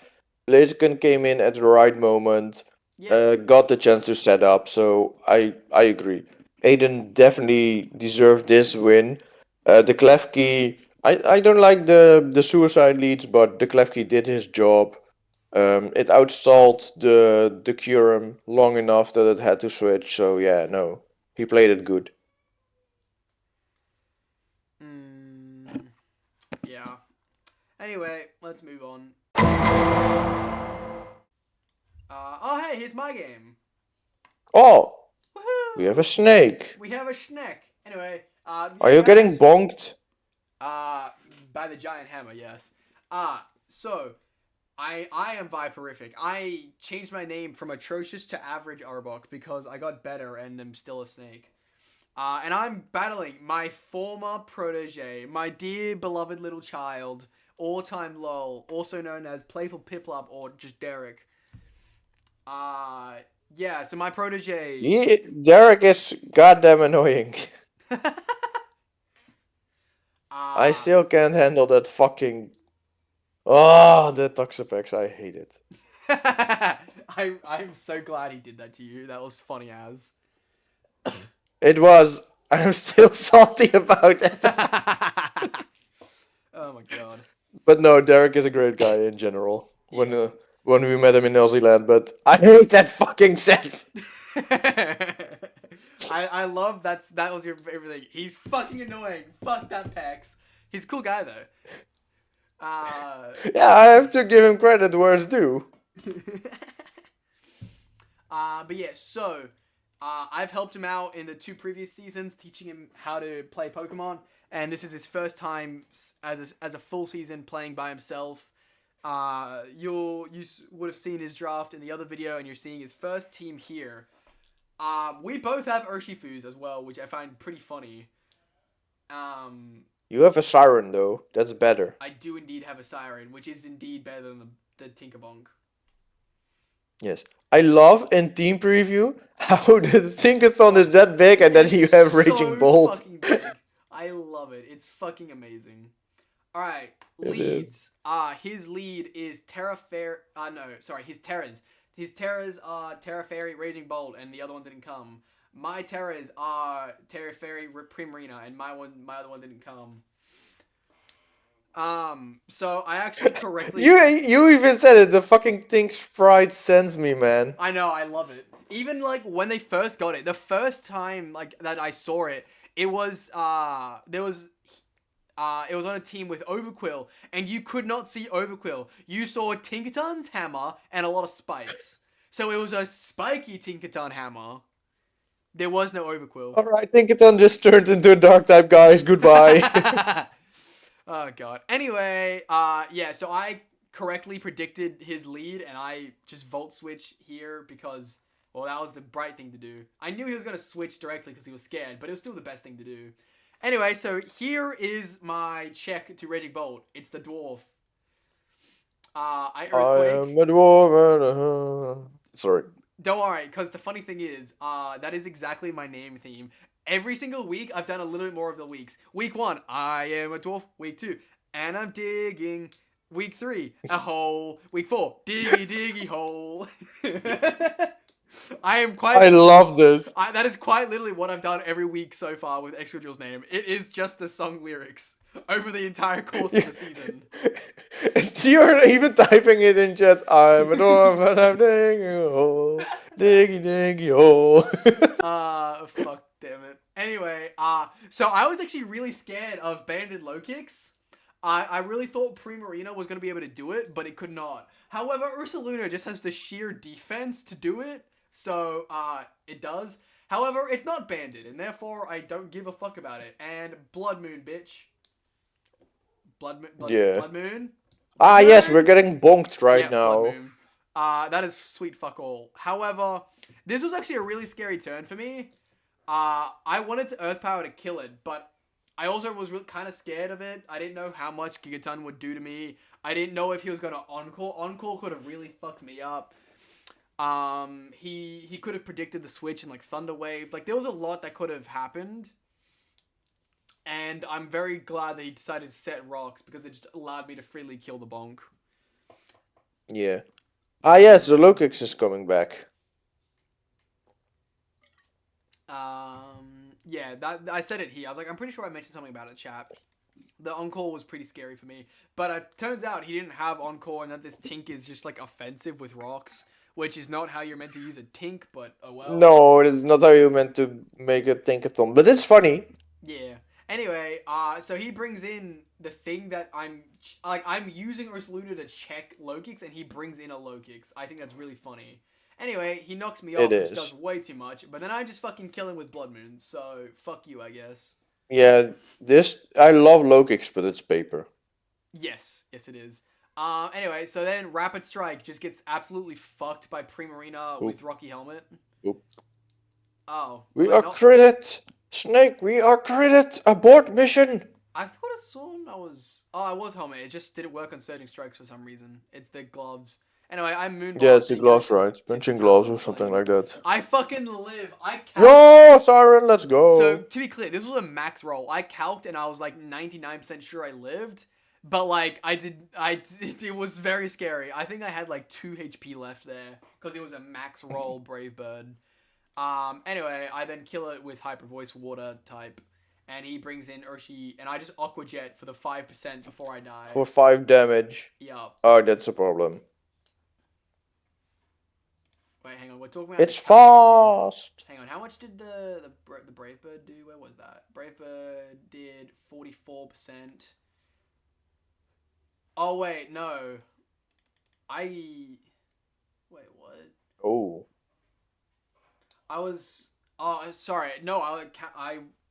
Blaziken came in at the right moment.
Yeah.
Got the chance to set up, so I agree. Aiden definitely deserved this win. The Klefki, I don't like the suicide leads, but the Klefki did his job. It outstalled the Curum long enough that it had to switch, so yeah, no. He played it good.
Yeah. Anyway, let's move on. Oh hey, here's my game.
Oh!
Woohoo!
We have a snake.
We have a schneck. Anyway,
Are you getting bonked?
By the giant hammer, yes. So, I am Viperific. I changed my name from atrocious to average Arbok because I got better and am still a snake. And I'm battling my former protege, my dear beloved little child, all-time lol, also known as Playful Piplup or just Derek. Yeah, so my protege...
Yeah, Derek is goddamn annoying. I still can't handle that fucking... Oh, the Toxapex, I hate it.
I'm so glad he did that to you. That was funny as.
It was. I'm still salty about it.
Oh my god.
But no, Derek is a great guy in general. Yeah. When we met him in New Zealand, but I hate that fucking set.
I love that was your favorite thing. He's fucking annoying. Fuck that Pex. He's a cool guy though.
Yeah, I have to give him credit where it's due.
But yeah, so I've helped him out in the 2 previous seasons, teaching him how to play Pokemon, and this is his first time as a full season playing by himself. You would have seen his draft in the other video, and you're seeing his first team here. We both have Urshifus as well, which I find pretty funny.
You have a Siren though. That's better.
I do indeed have a Siren, which is indeed better than the Tinkerbonk.
Yes. I love in team preview how the Tinkathon is that big and then you have Raging Bolt.
Fucking big. I love it. It's fucking amazing. Alright, leads. His lead is his Terras. His Terras are Terra Fairy, Raging Bolt, and the other one didn't come. My Terras are Terra Fairy, Primarina, and my other one didn't come. So I actually correctly...
You even said it, the fucking thing Sprite sends me, man.
I know, I love it. Even, like, when they first got it, the first time, like, that I saw it, it was, it was on a team with Overquill, and you could not see Overquill. You saw Tinkaton's hammer and a lot of spikes. So it was a spiky Tinkaton hammer. There was no Overquill.
Alright, Tinkaton just turned into a dark type, guys. Goodbye.
Oh, God. Anyway, yeah, so I correctly predicted his lead, and I just Volt Switch here because, well, that was the bright thing to do. I knew he was going to switch directly because he was scared, but it was still the best thing to do. Anyway, so here is my check to Raging Bolt. It's the Dwarf. I Earthquake.
I am a dwarf. Sorry.
Don't worry, because the funny thing is, that is exactly my name theme. Every single week, I've done a little bit more of the weeks. Week 1, I am a dwarf. Week 2, and I'm digging. Week 3, a hole. Week 4, diggy diggy hole. I
love this.
That is quite literally what I've done every week so far with Excadrill's name. It is just the song lyrics over the entire course of the season.
You're even typing it in chat. I'm a dwarf and I'm digging a hole. Diggy diggy hole.
Fuck damn it. Anyway, so I was actually really scared of banded low kicks. I really thought Primarina was going to be able to do it, but it could not. However, Ursaluna just has the sheer defense to do it, so it does. However, it's not banded, and therefore I don't give a fuck about it. And Blood Moon, bitch. Blood Moon?
Yes, we're getting bonked right now.
Blood Moon. That is sweet fuck all. However, this was actually a really scary turn for me. I wanted to Earth Power to kill it, but I also was kind of scared of it. I didn't know how much Gigaton would do to me. I didn't know if he was going to Encore. Encore could have really fucked me up. He could have predicted the switch and like Thunder Wave. Like there was a lot that could have happened. And I'm very glad that he decided to set rocks because it just allowed me to freely kill the bonk.
Yeah. Yes, the low kicks is coming back.
Yeah, that I said it here. I was like, I'm pretty sure I mentioned something about it, chat. The Encore was pretty scary for me. But it turns out he didn't have Encore and that this Tink is just like offensive with rocks. Which is not how you're meant to use a Tink, but oh well.
No, it's not how you're meant to make a Tinkaton. But it's funny.
Yeah. Anyway, so he brings in the thing that I'm using Ursaluna to check low kicks, and he brings in a low kicks. I think that's really funny. Anyway, he knocks me off, which does way too much, but then I just fucking kill him with Blood Moon, so fuck you, I guess.
Yeah, I love low kicks, but it's paper.
Yes, it is. Anyway, so then Rapid Strike just gets absolutely fucked by Primarina with Rocky Helmet.
Oop.
Oh.
We are critted! Snake, we are critted! Abort mission!
I thought I saw I was Helmet. It just didn't work on Surging Strikes for some reason. It's the gloves. Anyway, I'm Moonblast.
Yeah, it's the gloves, right? Punching gloves or something like that.
I fucking live. I calced.
Yo, Siren, let's go!
So, to be clear, this was a max roll. I calced and I was like 99% sure I lived. But like, it was very scary. I think I had like 2 HP left there. Because it was a max roll Brave Bird. Anyway, I then kill it with Hyper Voice Water type. And he brings in Urshi, and I just Aqua Jet for the 5% before I die.
For 5 damage.
Yup.
Oh, that's a problem.
Wait, hang on. We're talking about.
It's fast.
Hang on. How much did the Brave Bird do? Where was that? Brave Bird did 44%. Oh wait, no. Wait, what?
Oh.
Sorry. No,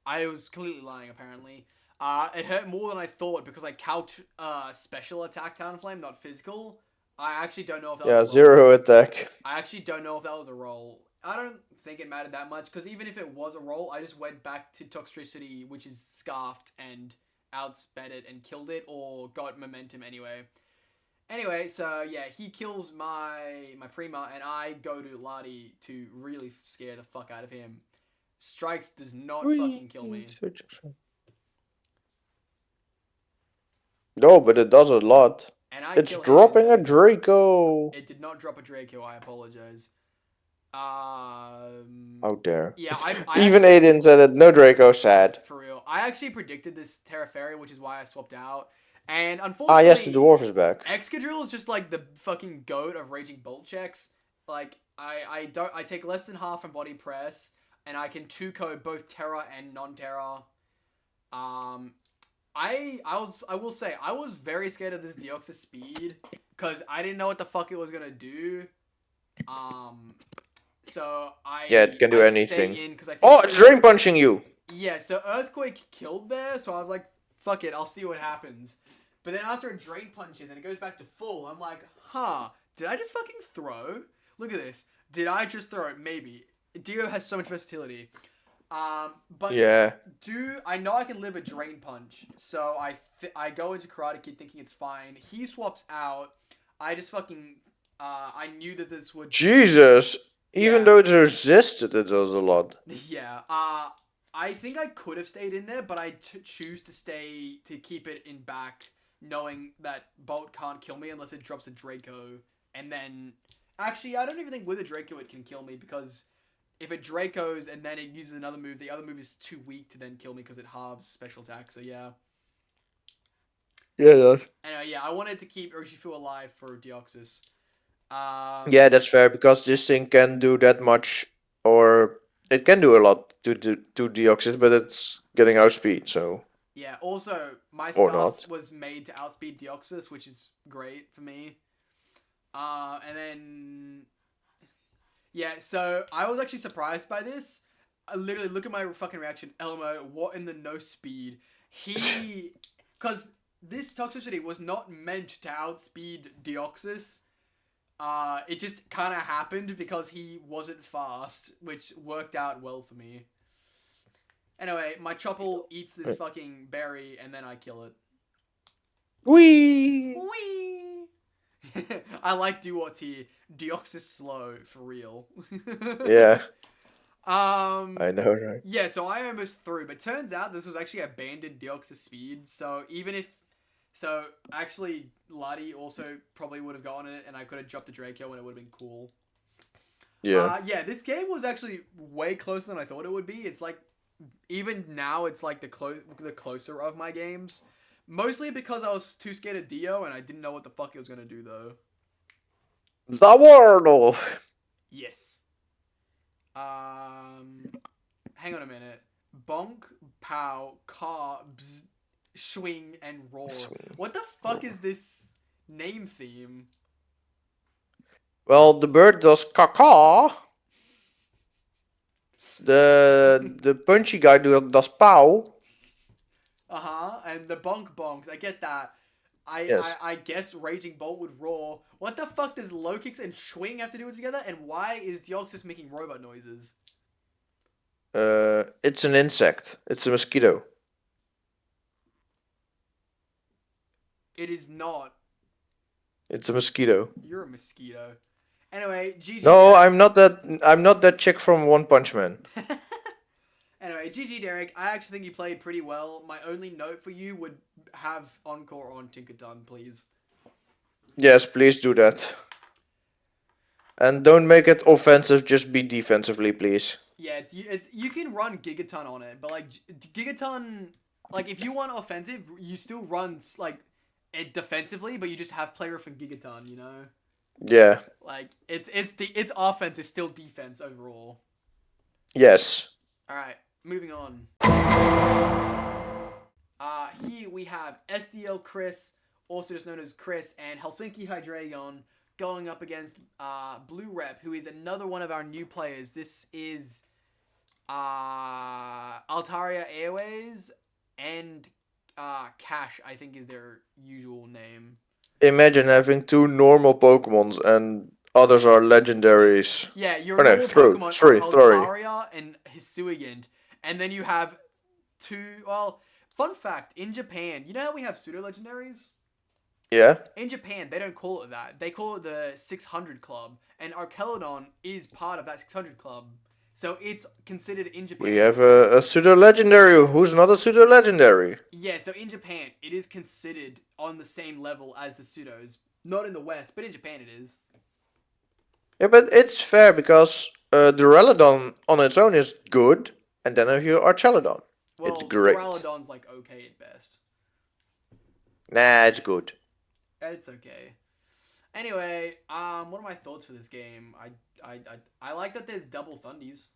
I was completely lying. Apparently, it hurt more than I thought because I calced special attack Talonflame, not physical. I actually don't know if that was a roll.
0 attack.
I actually don't know if that was a roll. I don't think it mattered that much, because even if it was a roll, I just went back to Toxtricity, which is Scarfed, and outsped it and killed it, or got momentum anyway. Anyway, so yeah, he kills my Prima, and I go to Ladi to really scare the fuck out of him. Strikes does not fucking kill me.
No, but it does a lot.
And
it's dropping a Draco.
It did not drop a Draco. I apologize.
How dare.
Yeah,
even Aiden said it. No Draco, sad.
For real. I actually predicted this Terra Fairy, which is why I swapped out. And unfortunately...
yes, the Dwarf is back.
Excadrill is just like the fucking goat of Raging Bolt checks. Like, I take less than half from Body Press, and I can 2-code both Terra and non-Terra. I will say I was very scared of this Deoxys speed because I didn't know what the fuck it was gonna do. So
Yeah, it can do anything.
stay in because I think.
Oh, it's drain punching you.
Yeah, so Earthquake killed there, so I was like, fuck it, I'll see what happens. But then after it drain punches and it goes back to full, I'm like, did I just fucking throw? Look at this. Did I just throw it? Maybe. Dio has so much versatility. But
yeah.
I know I can live a drain punch, so I go into Karate Kid thinking it's fine. He swaps out. I just fucking I knew that this would.
Jesus, even though it's resisted, it does a lot.
Yeah. I think I could have stayed in there, but I choose to keep it in back, knowing that Bolt can't kill me unless it drops a Draco, and then actually I don't even think with a Draco it can kill me because. If it Dracos and then it uses another move, the other move is too weak to then kill me because it halves special attack, so yeah.
Yeah, it does.
Anyway, yeah, I wanted to keep Urshifu alive for Deoxys.
Yeah, that's fair, because this thing can do that much, or it can do a lot to Deoxys, but it's getting outspeed, so...
Yeah, also, my
or
stuff
not.
was made to outspeed Deoxys, which is great for me. And then... Yeah, so I was actually surprised by this. I literally, look at my fucking reaction. LMO, what in the no speed? Because this toxicity was not meant to outspeed Deoxys. It just kind of happened because he wasn't fast, which worked out well for me. Anyway, my Choppel eats this fucking berry, and then I kill it.
Whee!
Whee! I like Dewott's here. Deoxys slow, for real.
Yeah.
I
know, right?
Yeah, so I almost threw, but turns out this was actually abandoned Deoxys speed, so actually, Ladi also probably would have gotten it, and I could have dropped the Draco, and it would have been cool.
Yeah.
Yeah, this game was actually way closer than I thought it would be. It's like, even now, it's like the closer of my games. Mostly because I was too scared of Dio, and I didn't know what the fuck it was gonna do, though.
The Wordle!
Yes. Hang on a minute. Bonk, pow, car, bzz, swing, and roar.
Swing.
What the fuck is this name theme?
Well, the bird does caca. The punchy guy does pow.
And the bonk bonks. I get that.
Yes.
I guess Raging Bolt would roar. What the fuck does low kicks and swing have to do together? And why is Deoxys making robot noises?
It's an insect. It's a mosquito.
It is not.
It's a mosquito.
You're a mosquito. Anyway, GG.
No, Derek. I'm not that chick from One Punch Man.
Anyway, GG Derek, I actually think you played pretty well. My only note for you would have Encore on Tinkerton, please.
Yes, please do that. And don't make it offensive, just be defensively, please.
Yeah, you can run Gigaton on it, but like Gigaton, like if you want offensive, you still run like it defensively, but you just have player from Gigaton, you know?
Yeah.
Like its offense is still defense overall.
Yes.
All right, moving on. Here we have SDL Chris, also just known as Chris, and Helsinki Hydreigon going up against Blue Rep, who is another one of our new players. This is Altaria Airways and Cash, I think is their usual name.
Imagine having two normal Pokemons and others are legendaries.
Yeah, your normal Pokemon are Altaria and Hisuian, and then you have two. Well, fun fact: in Japan, you know how we have pseudo legendaries?
Yeah.
In Japan, they don't call it that. They call it the 600 Club, and Archelodon is part of that 600 Club. So it's considered in Japan.
We have a pseudo-legendary who's not a pseudo-legendary.
Yeah, so in Japan, it is considered on the same level as the pseudos. Not in the West, but in Japan it is.
Yeah, but it's fair because Duraludon on its own is good, and then if you Archelodon, it's great.
Duraludon's like okay at best.
Nah, it's good.
It's okay. Anyway, what are my thoughts for this game? I like that there's double Thundies.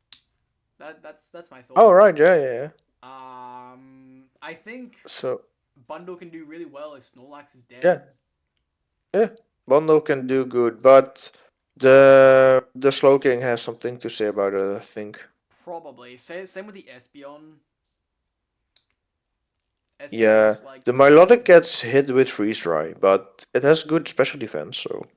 That's my thought.
Oh right, yeah.
I think
so
Bundle can do really well if Snorlax is dead.
Yeah. Yeah, Bundle can do good, but the Slowking has something to say about it, I think.
Probably. Same with the Espeon.
Yeah,
Espion's like
the Milotic gets hit with Freeze Dry, but it has good special defense, so.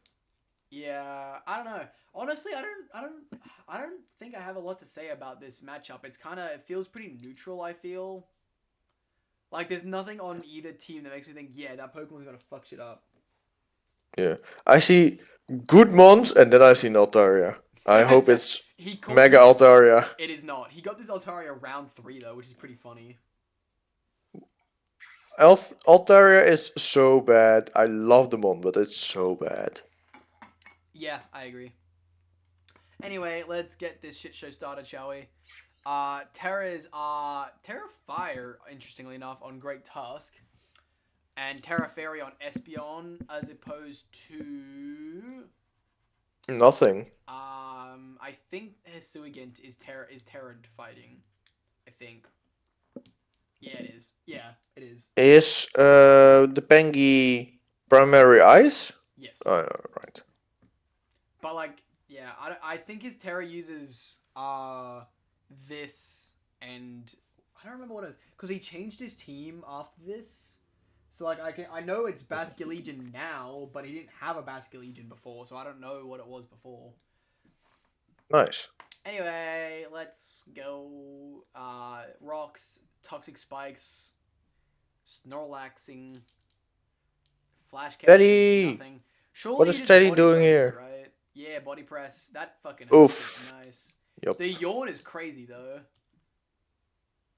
Yeah, I don't know. Honestly, I don't think I have a lot to say about this matchup. It feels pretty neutral, I feel. Like there's nothing on either team that makes me think, yeah, that Pokemon's gonna fuck shit up.
Yeah, I see good mons, and then I see Altaria. I hope it's Mega Altaria.
It is not. He got this Altaria round 3 though, which is pretty funny.
Altaria is so bad. I love the mon, but it's so bad.
Yeah, I agree. Anyway, let's get this shit show started, shall we? Terra's Terra Fire, interestingly enough, on Great Tusk. And Terra Fairy on Espeon, as opposed to
Nothing.
I think Hisuian is Terra fighting. I think. Yeah, it is. Yeah, it is.
Is the Pengi primary ice?
Yes.
Oh, right.
But like, yeah, I think his Terra uses this, and I don't remember what it is because he changed his team after this. So like I know it's Basculegion now, but he didn't have a Basculegion before, so I don't know what it was before.
Nice.
Anyway, let's go. Rocks, Toxic Spikes, Snorlaxing, Flash
Teddy!
Nothing. Surely
What is Teddy doing here?
Right? Yeah, body press. That fucking
Oof.
Nice.
Yep.
The yawn is crazy though.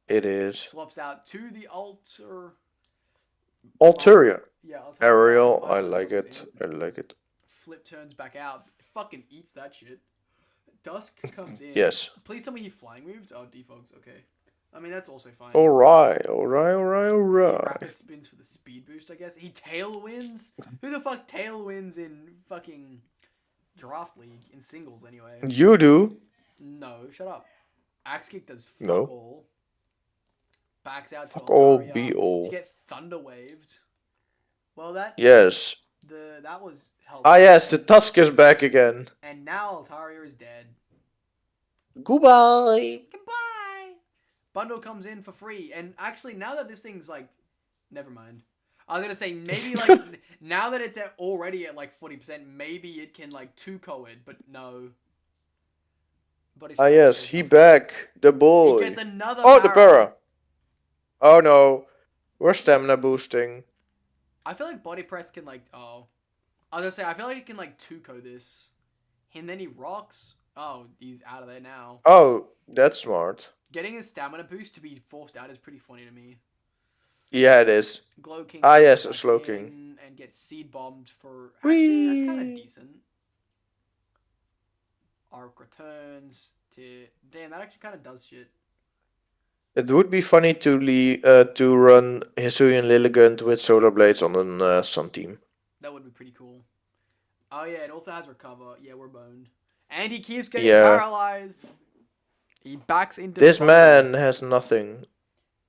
It is.
Swaps out to the
Altaria.
Yeah, Altaria.
Ariel, I like it. I like it.
Flip turns back out. Fucking eats that shit. Dusk comes in.
Yes.
Please tell me he flying moved. Oh, defogs. Okay. I mean, that's also fine.
Alright.
Rapid spins for the speed boost, I guess. He tailwinds? Who the fuck tailwinds in fucking Draft League? In singles, anyway.
You do.
No, shut up. Axe Kick does fuck
No.
all. Backs out to
Fuck all,
Altaria
be all.
to get Thunder Waved. Well, that...
Yes.
That was helpful.
Ah, yes, the Tusk is back again.
And now Altaria is dead.
Goodbye.
Goodbye. Bundle comes in for free, and actually now that this thing's like, never mind. I was gonna say maybe like now that it's already at like 40%, maybe it can like 2-co it, but no. But it's
yes, he back. The boy.
He gets another.
Oh, the para. Oh no, we're stamina boosting.
I feel like body press can like I was gonna say I feel like it can like 2-co this, and then he rocks. Oh, he's out of there now.
Oh, that's smart.
Getting his stamina boost to be forced out is pretty funny to me.
Yeah, it is.
Glow King.
Yes, a Slow King.
And gets seed bombed for. Actually, that's kind of decent. Arc returns to. Damn, that actually kind of does shit.
It would be funny to run Hisuian Lilligant with Solar Blades on a Sun team.
That would be pretty cool. Oh yeah, it also has recover. Yeah, we're boned. And he keeps getting paralyzed. He backs into
this man has nothing.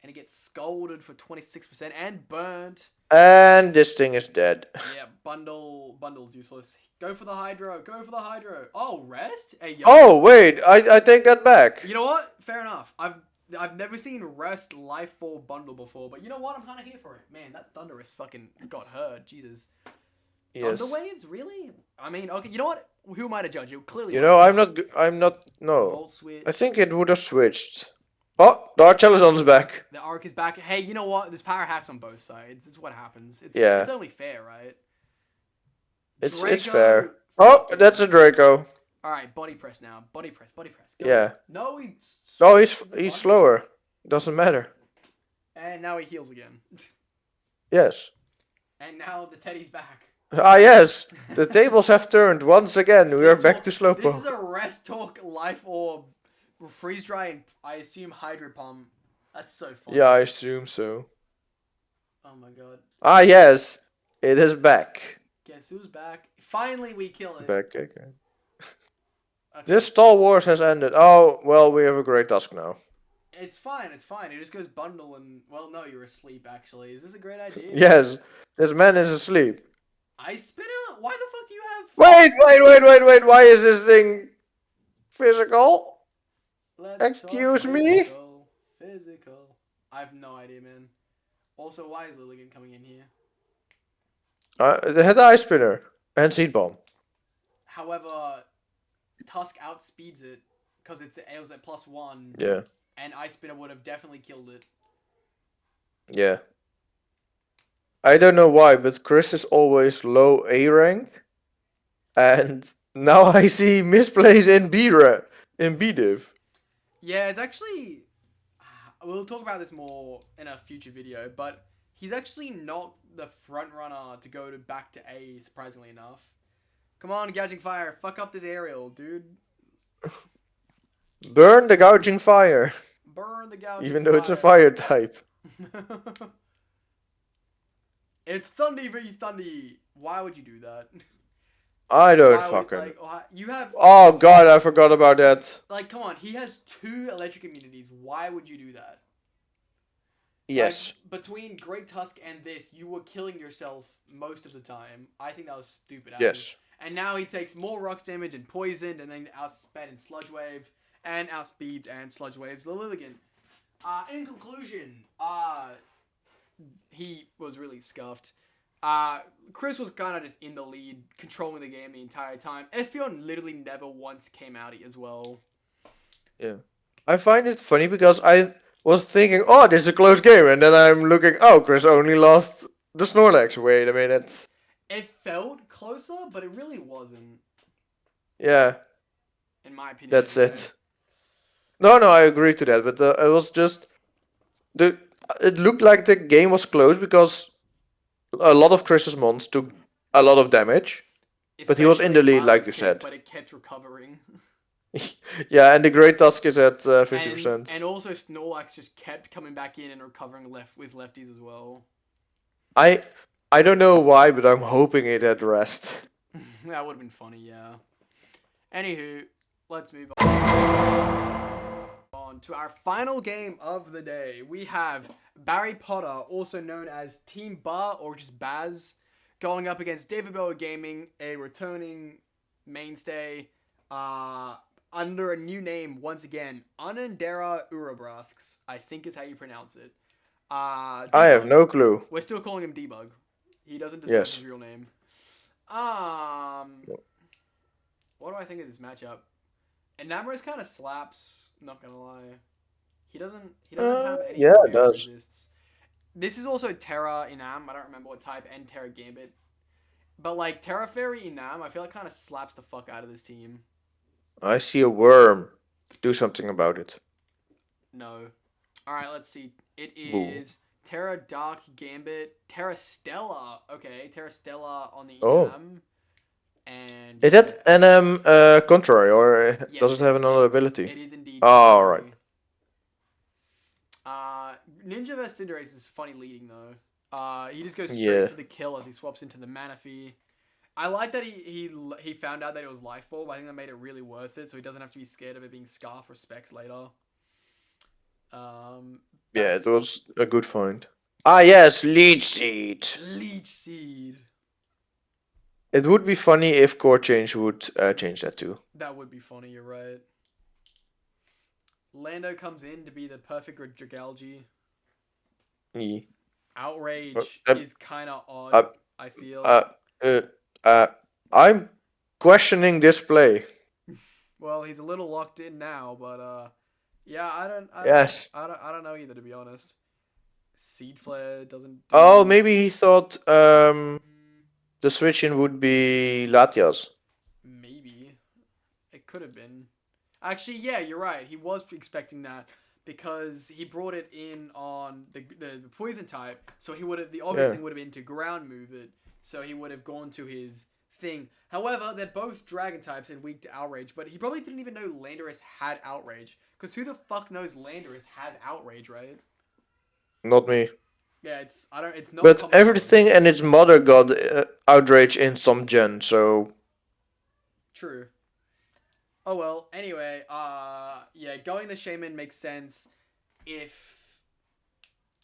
And he gets scolded for 26% and burnt.
And this thing is dead.
Yeah, bundle's useless. Go for the Hydro. Go for the Hydro. Oh, rest? Hey,
oh, wait. I take that back.
You know what? Fair enough. I've never seen rest life for bundle before, but you know what? I'm kind of here for it. Man, that Thunderous fucking got hurt. Jesus. Yes. Thunder Waves? Really? I mean, okay, you know what? Who am I to judge? It clearly.
You know, I'm not. No.
Volt switch.
I think it would have switched. Oh, the Archelodon's back.
The Arc is back. Hey, you know what? There's power hacks on both sides. It's what happens. It's only fair, right?
It's fair. Oh, that's a Draco.
All right, body press now. Body press. Go.
Yeah.
No,
he's slower. Doesn't matter.
And now he heals again.
Yes.
And now the Teddy's back.
Ah, yes. The tables have turned once again. We are back to Slowpoke.
This is a Rest Talk Life Orb, Freeze Dry, and I assume Hydro Pump. That's so funny.
Yeah, I assume so.
Oh my god.
Ah, yes. It is back.
Guess who's back? Finally, we kill it.
Back again. Okay. This Star Wars has ended. Oh, well, we have a Great Tusk now.
It's fine. It just goes bundle and well, no, you're asleep. Actually, is this a great idea?
Yes, this man is asleep.
Ice Spinner? Why the fuck do you have?
Wait! Why is this thing physical? Excuse me?
Physical. I have no idea, man. Also, why is Lilligant coming in here?
They had the Ice Spinner and Seed Bomb.
However, Tusk outspeeds it because it was at +1.
Yeah.
And Ice Spinner would have definitely killed it.
Yeah. I don't know why, but Chris is always low A rank. And now I see misplays in B div.
Yeah, it's actually... We'll talk about this more in a future video, but he's actually not the front runner to go back to A, surprisingly enough. Come on, Gouging Fire, fuck up this aerial, dude.
Burn the Gouging Fire.
Burn the Gouging Fire.
Even though it's a fire type.
It's Thundy v Thundy. Why would you do that?
I don't fucking...
You have...
Oh god, I forgot about that.
Like, come on, he has 2 electric immunities. Why would you do that?
Yes.
Like, between Great Tusk and this, you were killing yourself most of the time. I think that was stupid.
Yes.
And now he takes more rocks damage and poisoned, and then outsped in Sludge Wave, and outspeeds and Sludge Waves the Lilligant. In conclusion, he was really scuffed. Chris was kind of just in the lead, controlling the game the entire time. Espeon literally never once came out as well.
Yeah. I find it funny because I was thinking, oh, this is a close game, and then I'm looking, oh, Chris only lost the Snorlax. Wait a minute.
It felt closer, but it really wasn't.
Yeah.
In my opinion.
That's it. No, I agree to that, but it was just... It looked like the game was close because a lot of Chris's mons took a lot of damage. But he was in the lead, like you said.
But it kept recovering.
Yeah, and the Great Tusk is at 50%.
And also Snorlax just kept coming back in and recovering with lefties as well.
I don't know why, but I'm hoping it had rest.
That would have been funny, yeah. Anywho, let's move on to our final game of the day. We have Barry Potter, also known as Team Bar or just Baz, going up against David Boa Gaming, a returning mainstay, under a new name once again, Unanderra Urabrasks, I think is how you pronounce it.
I have no clue.
We're still calling him Debug. He doesn't discuss his real name. What do I think of this matchup? Enamorous kind of slaps, not gonna lie. He doesn't have any resists. This is also Terra Enam, I don't remember what type, and Terra Gambit. But like Terra Fairy Enam, I feel like kind of slaps the fuck out of this team.
I see a worm. Do something about it.
No. Alright, let's see. It is Terra Dark Gambit, Terra Stella. Okay, Terra Stella on the Enam. And
is that NM contrary, or does it have another ability?
It is indeed.
Oh, alright.
Ninja vs Cinderace is funny leading though. He just goes straight for the kill as he swaps into the Manaphy. I like that he found out that it was Life Orb. I think that made it really worth it, so he doesn't have to be scared of it being Scarf or Specs later.
Yeah, it was a good find. Ah yes, Leech Seed.
Leech Seed.
It would be funny if Core Change would change that too.
That would be funny, you're right. Lando comes in to be the perfect Dragalge. Outrage is kind of odd, I feel.
I'm questioning this play.
Well, he's a little locked in now, but yeah, I don't know either, to be honest. Seed Flare doesn't.
Maybe he thought the switch in would be Latias.
Maybe it could have been. Actually, yeah, you're right. He was expecting that because he brought it in on the poison type, so he would have the obvious thing would have been to ground move it. So he would have gone to his thing. However, they're both dragon types and weak to Outrage, but he probably didn't even know Landorus had Outrage. Because who the fuck knows Landorus has Outrage, right?
Not me.
Yeah, it's not.
But everything and its mother got Outrage in some gen, so.
True. Oh well. Anyway, yeah, going to Shaman makes sense. if...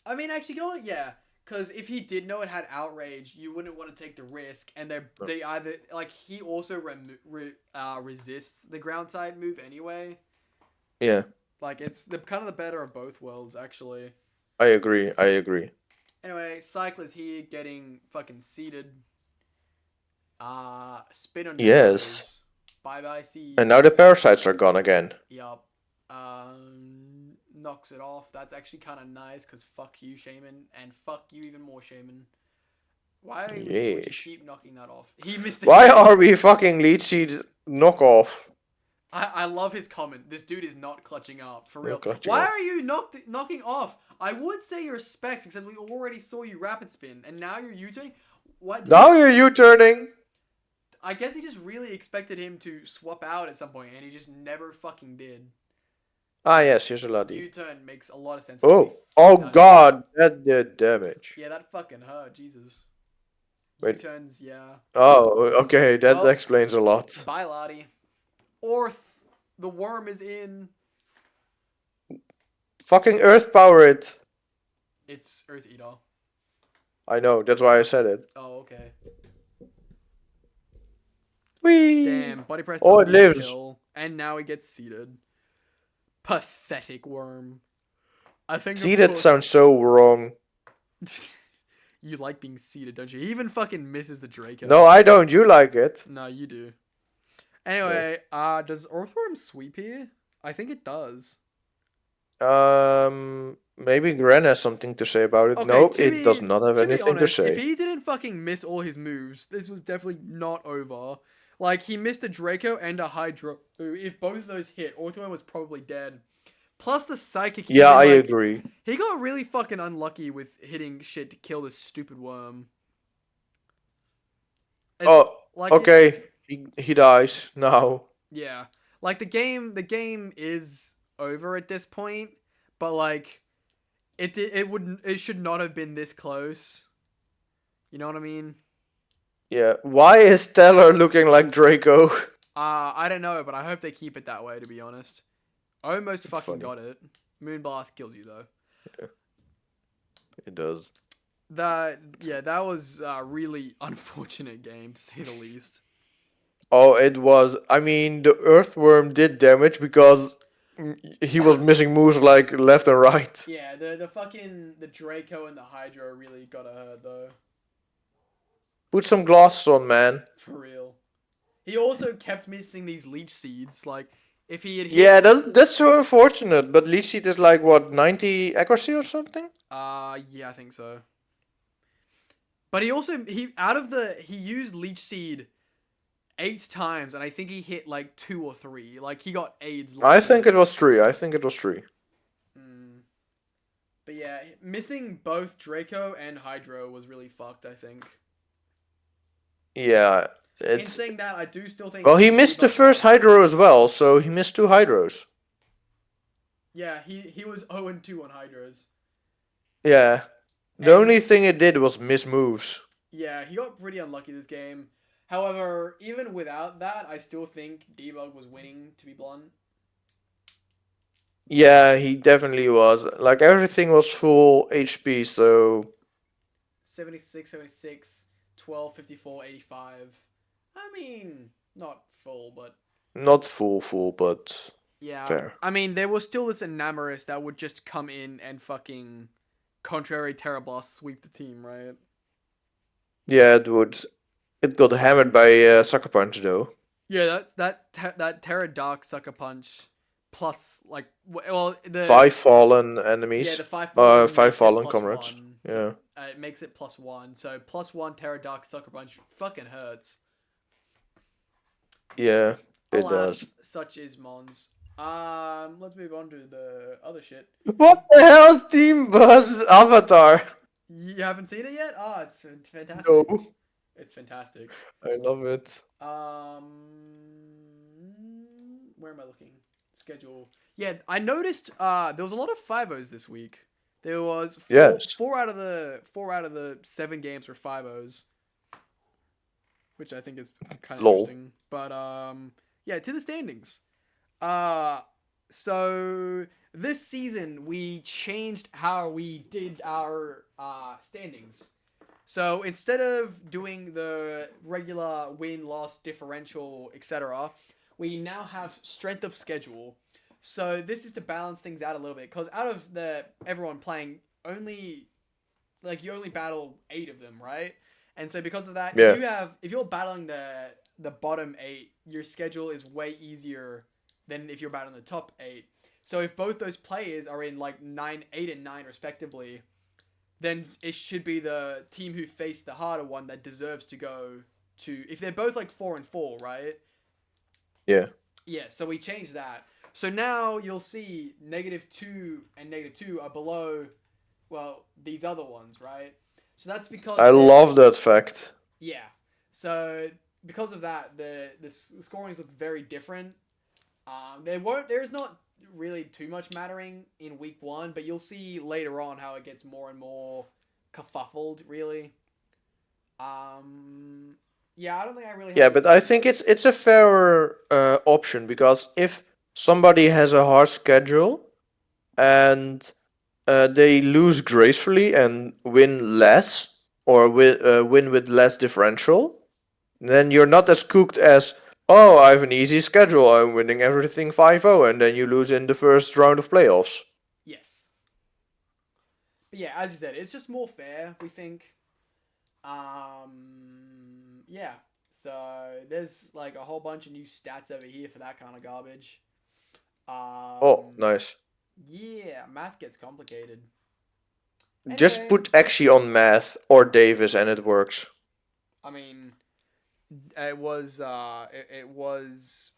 I mean, actually, yeah. Because if he did know it had Outrage, you wouldn't want to take the risk. And they either... Like, he also resists the ground type move anyway.
Yeah.
Like, it's kind of the better of both worlds, actually.
I agree.
Anyway, Cycler's here getting fucking seeded. Spin on
Yes.
Bye-bye, seeds.
And now the parasites are gone again.
Yup. Knocks it off. That's actually kind of nice, because fuck you, Shaman, and fuck you even more, Shaman. Why would you keep knocking that off? He missed it.
Why are we fucking Leech Seed knockoff?
I love his comment. This dude is not clutching up, for real. Why are you knocking off? I would say your specs, except we already saw you rapid spin, and now you're U-turning? What?
Now you're U-turning?
I guess he just really expected him to swap out at some point, and he just never fucking did.
Ah, yes, here's a Luddy.
U-turn makes a lot of sense.
Oh god, that did damage.
Yeah, that fucking hurt, Jesus.
Wait.
U-turns, yeah.
Oh, okay, that explains a lot.
Bye, Lottie. Orth, the worm is in.
Fucking Earth Power it.
It's Earth Eater.
I know, that's why I said it.
Oh, okay.
Whee!
Damn, body press.
Oh, it lives.
Kill, and now he gets seeded. Pathetic worm. I think
seeded sounds so wrong.
You like being seeded, don't you? He even fucking misses the Draco.
No, I don't. You like it.
No, you do. Anyway, does Earthworm sweep here? I think it does.
Maybe Gren has something to say about it.
Okay,
no, it does not have anything to say.
If he didn't fucking miss all his moves, this was definitely not over. Like, he missed a Draco and a Hydro. If both of those hit, Earthworm was probably dead. Plus the Psychic.
Yeah, I agree.
He got really fucking unlucky with hitting shit to kill this stupid worm.
Okay. He dies now.
Yeah. Like, the game is over at this point, but like it should not have been this close. You know what I mean?
Yeah. Why is Stellar looking like Draco?
I don't know, but I hope they keep it that way, to be honest. Almost fucking got it. Moonblast kills you though.
Yeah. It does.
That was a really unfortunate game, to say the least.
Oh, it was. I mean, the Earthworm did damage because he was missing moves like left and right.
Yeah, the Draco and the Hydro really got to hurt though.
Put some glasses on, man.
For real. He also kept missing these Leech Seeds. Like, if he had hit...
Yeah, that's so unfortunate. But Leech Seed is like, what, 90 accuracy or something?
Yeah, I think so. But he also, he used Leech Seed 8 times, and I think he hit like 2 or 3. Like, he got AIDS.
I think it was 3.
But yeah, missing both Draco and Hydro was really fucked, I think.
Yeah.
In saying that, I do still think...
Well, he missed the first Hydro as well, so he missed 2 Hydros.
Yeah, he was 0-2 on Hydros.
Yeah. The only thing it did was miss moves.
Yeah, he got pretty unlucky this game. However, even without that, I still think Debug was winning, to be blunt.
Yeah, he definitely was. Like, everything was full HP, so...
76, 76, 12, 54, 85. I mean, not full, but...
Not full, but...
Yeah.
Fair.
I mean, there was still this Unanderra that would just come in and fucking... Contrary Terra Blast sweep the team, right?
Yeah, it would. It got hammered by Sucker Punch, though.
Yeah, that Terra Dark Sucker Punch... Plus, like, well, the
5 fallen enemies.
Yeah, the
5 fallen comrades. Yeah.
It makes it +1. So +1 Terra Dark Sucker Punch fucking hurts.
Yeah, it
Alas,
does.
such is Mons. Let's move on to the other shit.
What the hell is Team Buzz Avatar?
You haven't seen it yet? Oh, it's fantastic.
No.
It's fantastic.
I love it.
Where am I looking? Schedule. Yeah, I noticed there was a lot of 5-0s this week. There was four out of the 7 games were 5-0s, which I think is kind of interesting. But yeah, to the standings. So this season we changed how we did our standings. So instead of doing the regular win-loss differential, etc., we now have strength of schedule. So this is to balance things out a little bit, because out of everyone playing, you only battle 8 of them, right? And so because of that, if you're battling the bottom 8, your schedule is way easier than if you're battling the top 8. So if both those players are in like 8 and 9 respectively, then it should be the team who faced the harder one that deserves to go to... If they're both like 4 and 4, right?
Yeah.
Yeah, so we changed that. So now you'll see -2 and -2 are below, well, these other ones, right? So that's because...
I love that fact.
Yeah. So because of that, the scorings look very different. There's not really too much mattering in week 1, but you'll see later on how it gets more and more kerfuffled, really. Yeah, I don't think I really...
Yeah, but I think it's a fair option, because if somebody has a hard schedule and they lose gracefully and win less, or win with less differential, then you're not as cooked as, oh, I have an easy schedule, I'm winning everything 5-0, and then you lose in the first round of playoffs.
Yes. But yeah, as you said, it's just more fair, we think. Yeah. So there's like a whole bunch of new stats over here for that kind of garbage.
Oh, nice.
Yeah, math gets complicated.
Just
Anyway,
put Axie on math or Davis and it works.
I mean, it was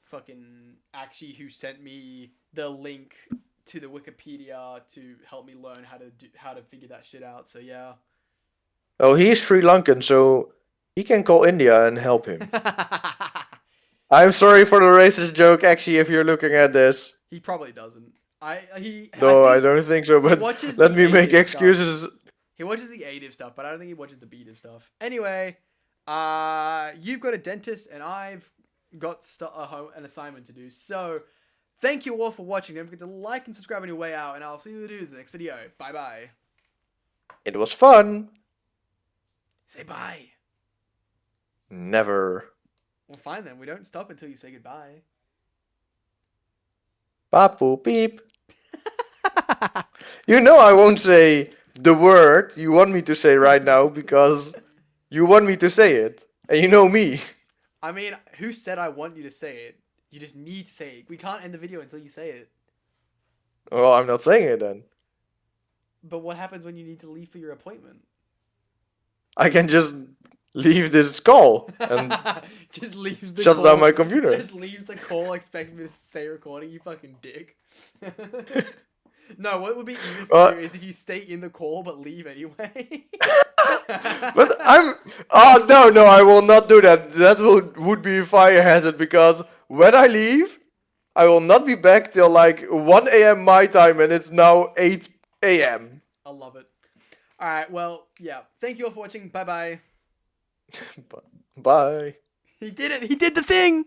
fucking Axie who sent me the link to the Wikipedia to help me learn how to figure that shit out. So yeah.
Oh, he's Sri Lankan, so he can call India and help him. I'm sorry for the racist joke, Axie, if you're looking at this.
He probably doesn't. I
don't think so, but let me make excuses.
Stuff. He watches the ADIV stuff, but I don't think he watches the BDIV stuff. Anyway, you've got a dentist, and I've got an assignment to do. So, thank you all for watching. Don't forget to like and subscribe on your way out, and I'll see you in the next video. Bye-bye.
It was fun.
Say bye.
Never.
Well, fine then. We don't stop until you say goodbye.
Papu beep. You know I won't say the word you want me to say right now, because you want me to say it. And you know me.
I mean, who said I want you to say it? You just need to say it. We can't end the video until you say it.
Well, I'm not saying it then.
But what happens when you need to leave for your appointment?
I can just leave this call and
just leaves the
shuts
call,
down my computer.
Just leaves the call, expects me to stay recording, you fucking dick. No, what would be even funnier is if you stay in the call but leave anyway.
But no, I will not do that. That would be a fire hazard, because when I leave, I will not be back till like 1 a.m. my time, and it's now 8 a.m.
I love it. Alright, well, yeah. Thank you all for watching. Bye-bye.
Bye.
He did it! He did the thing!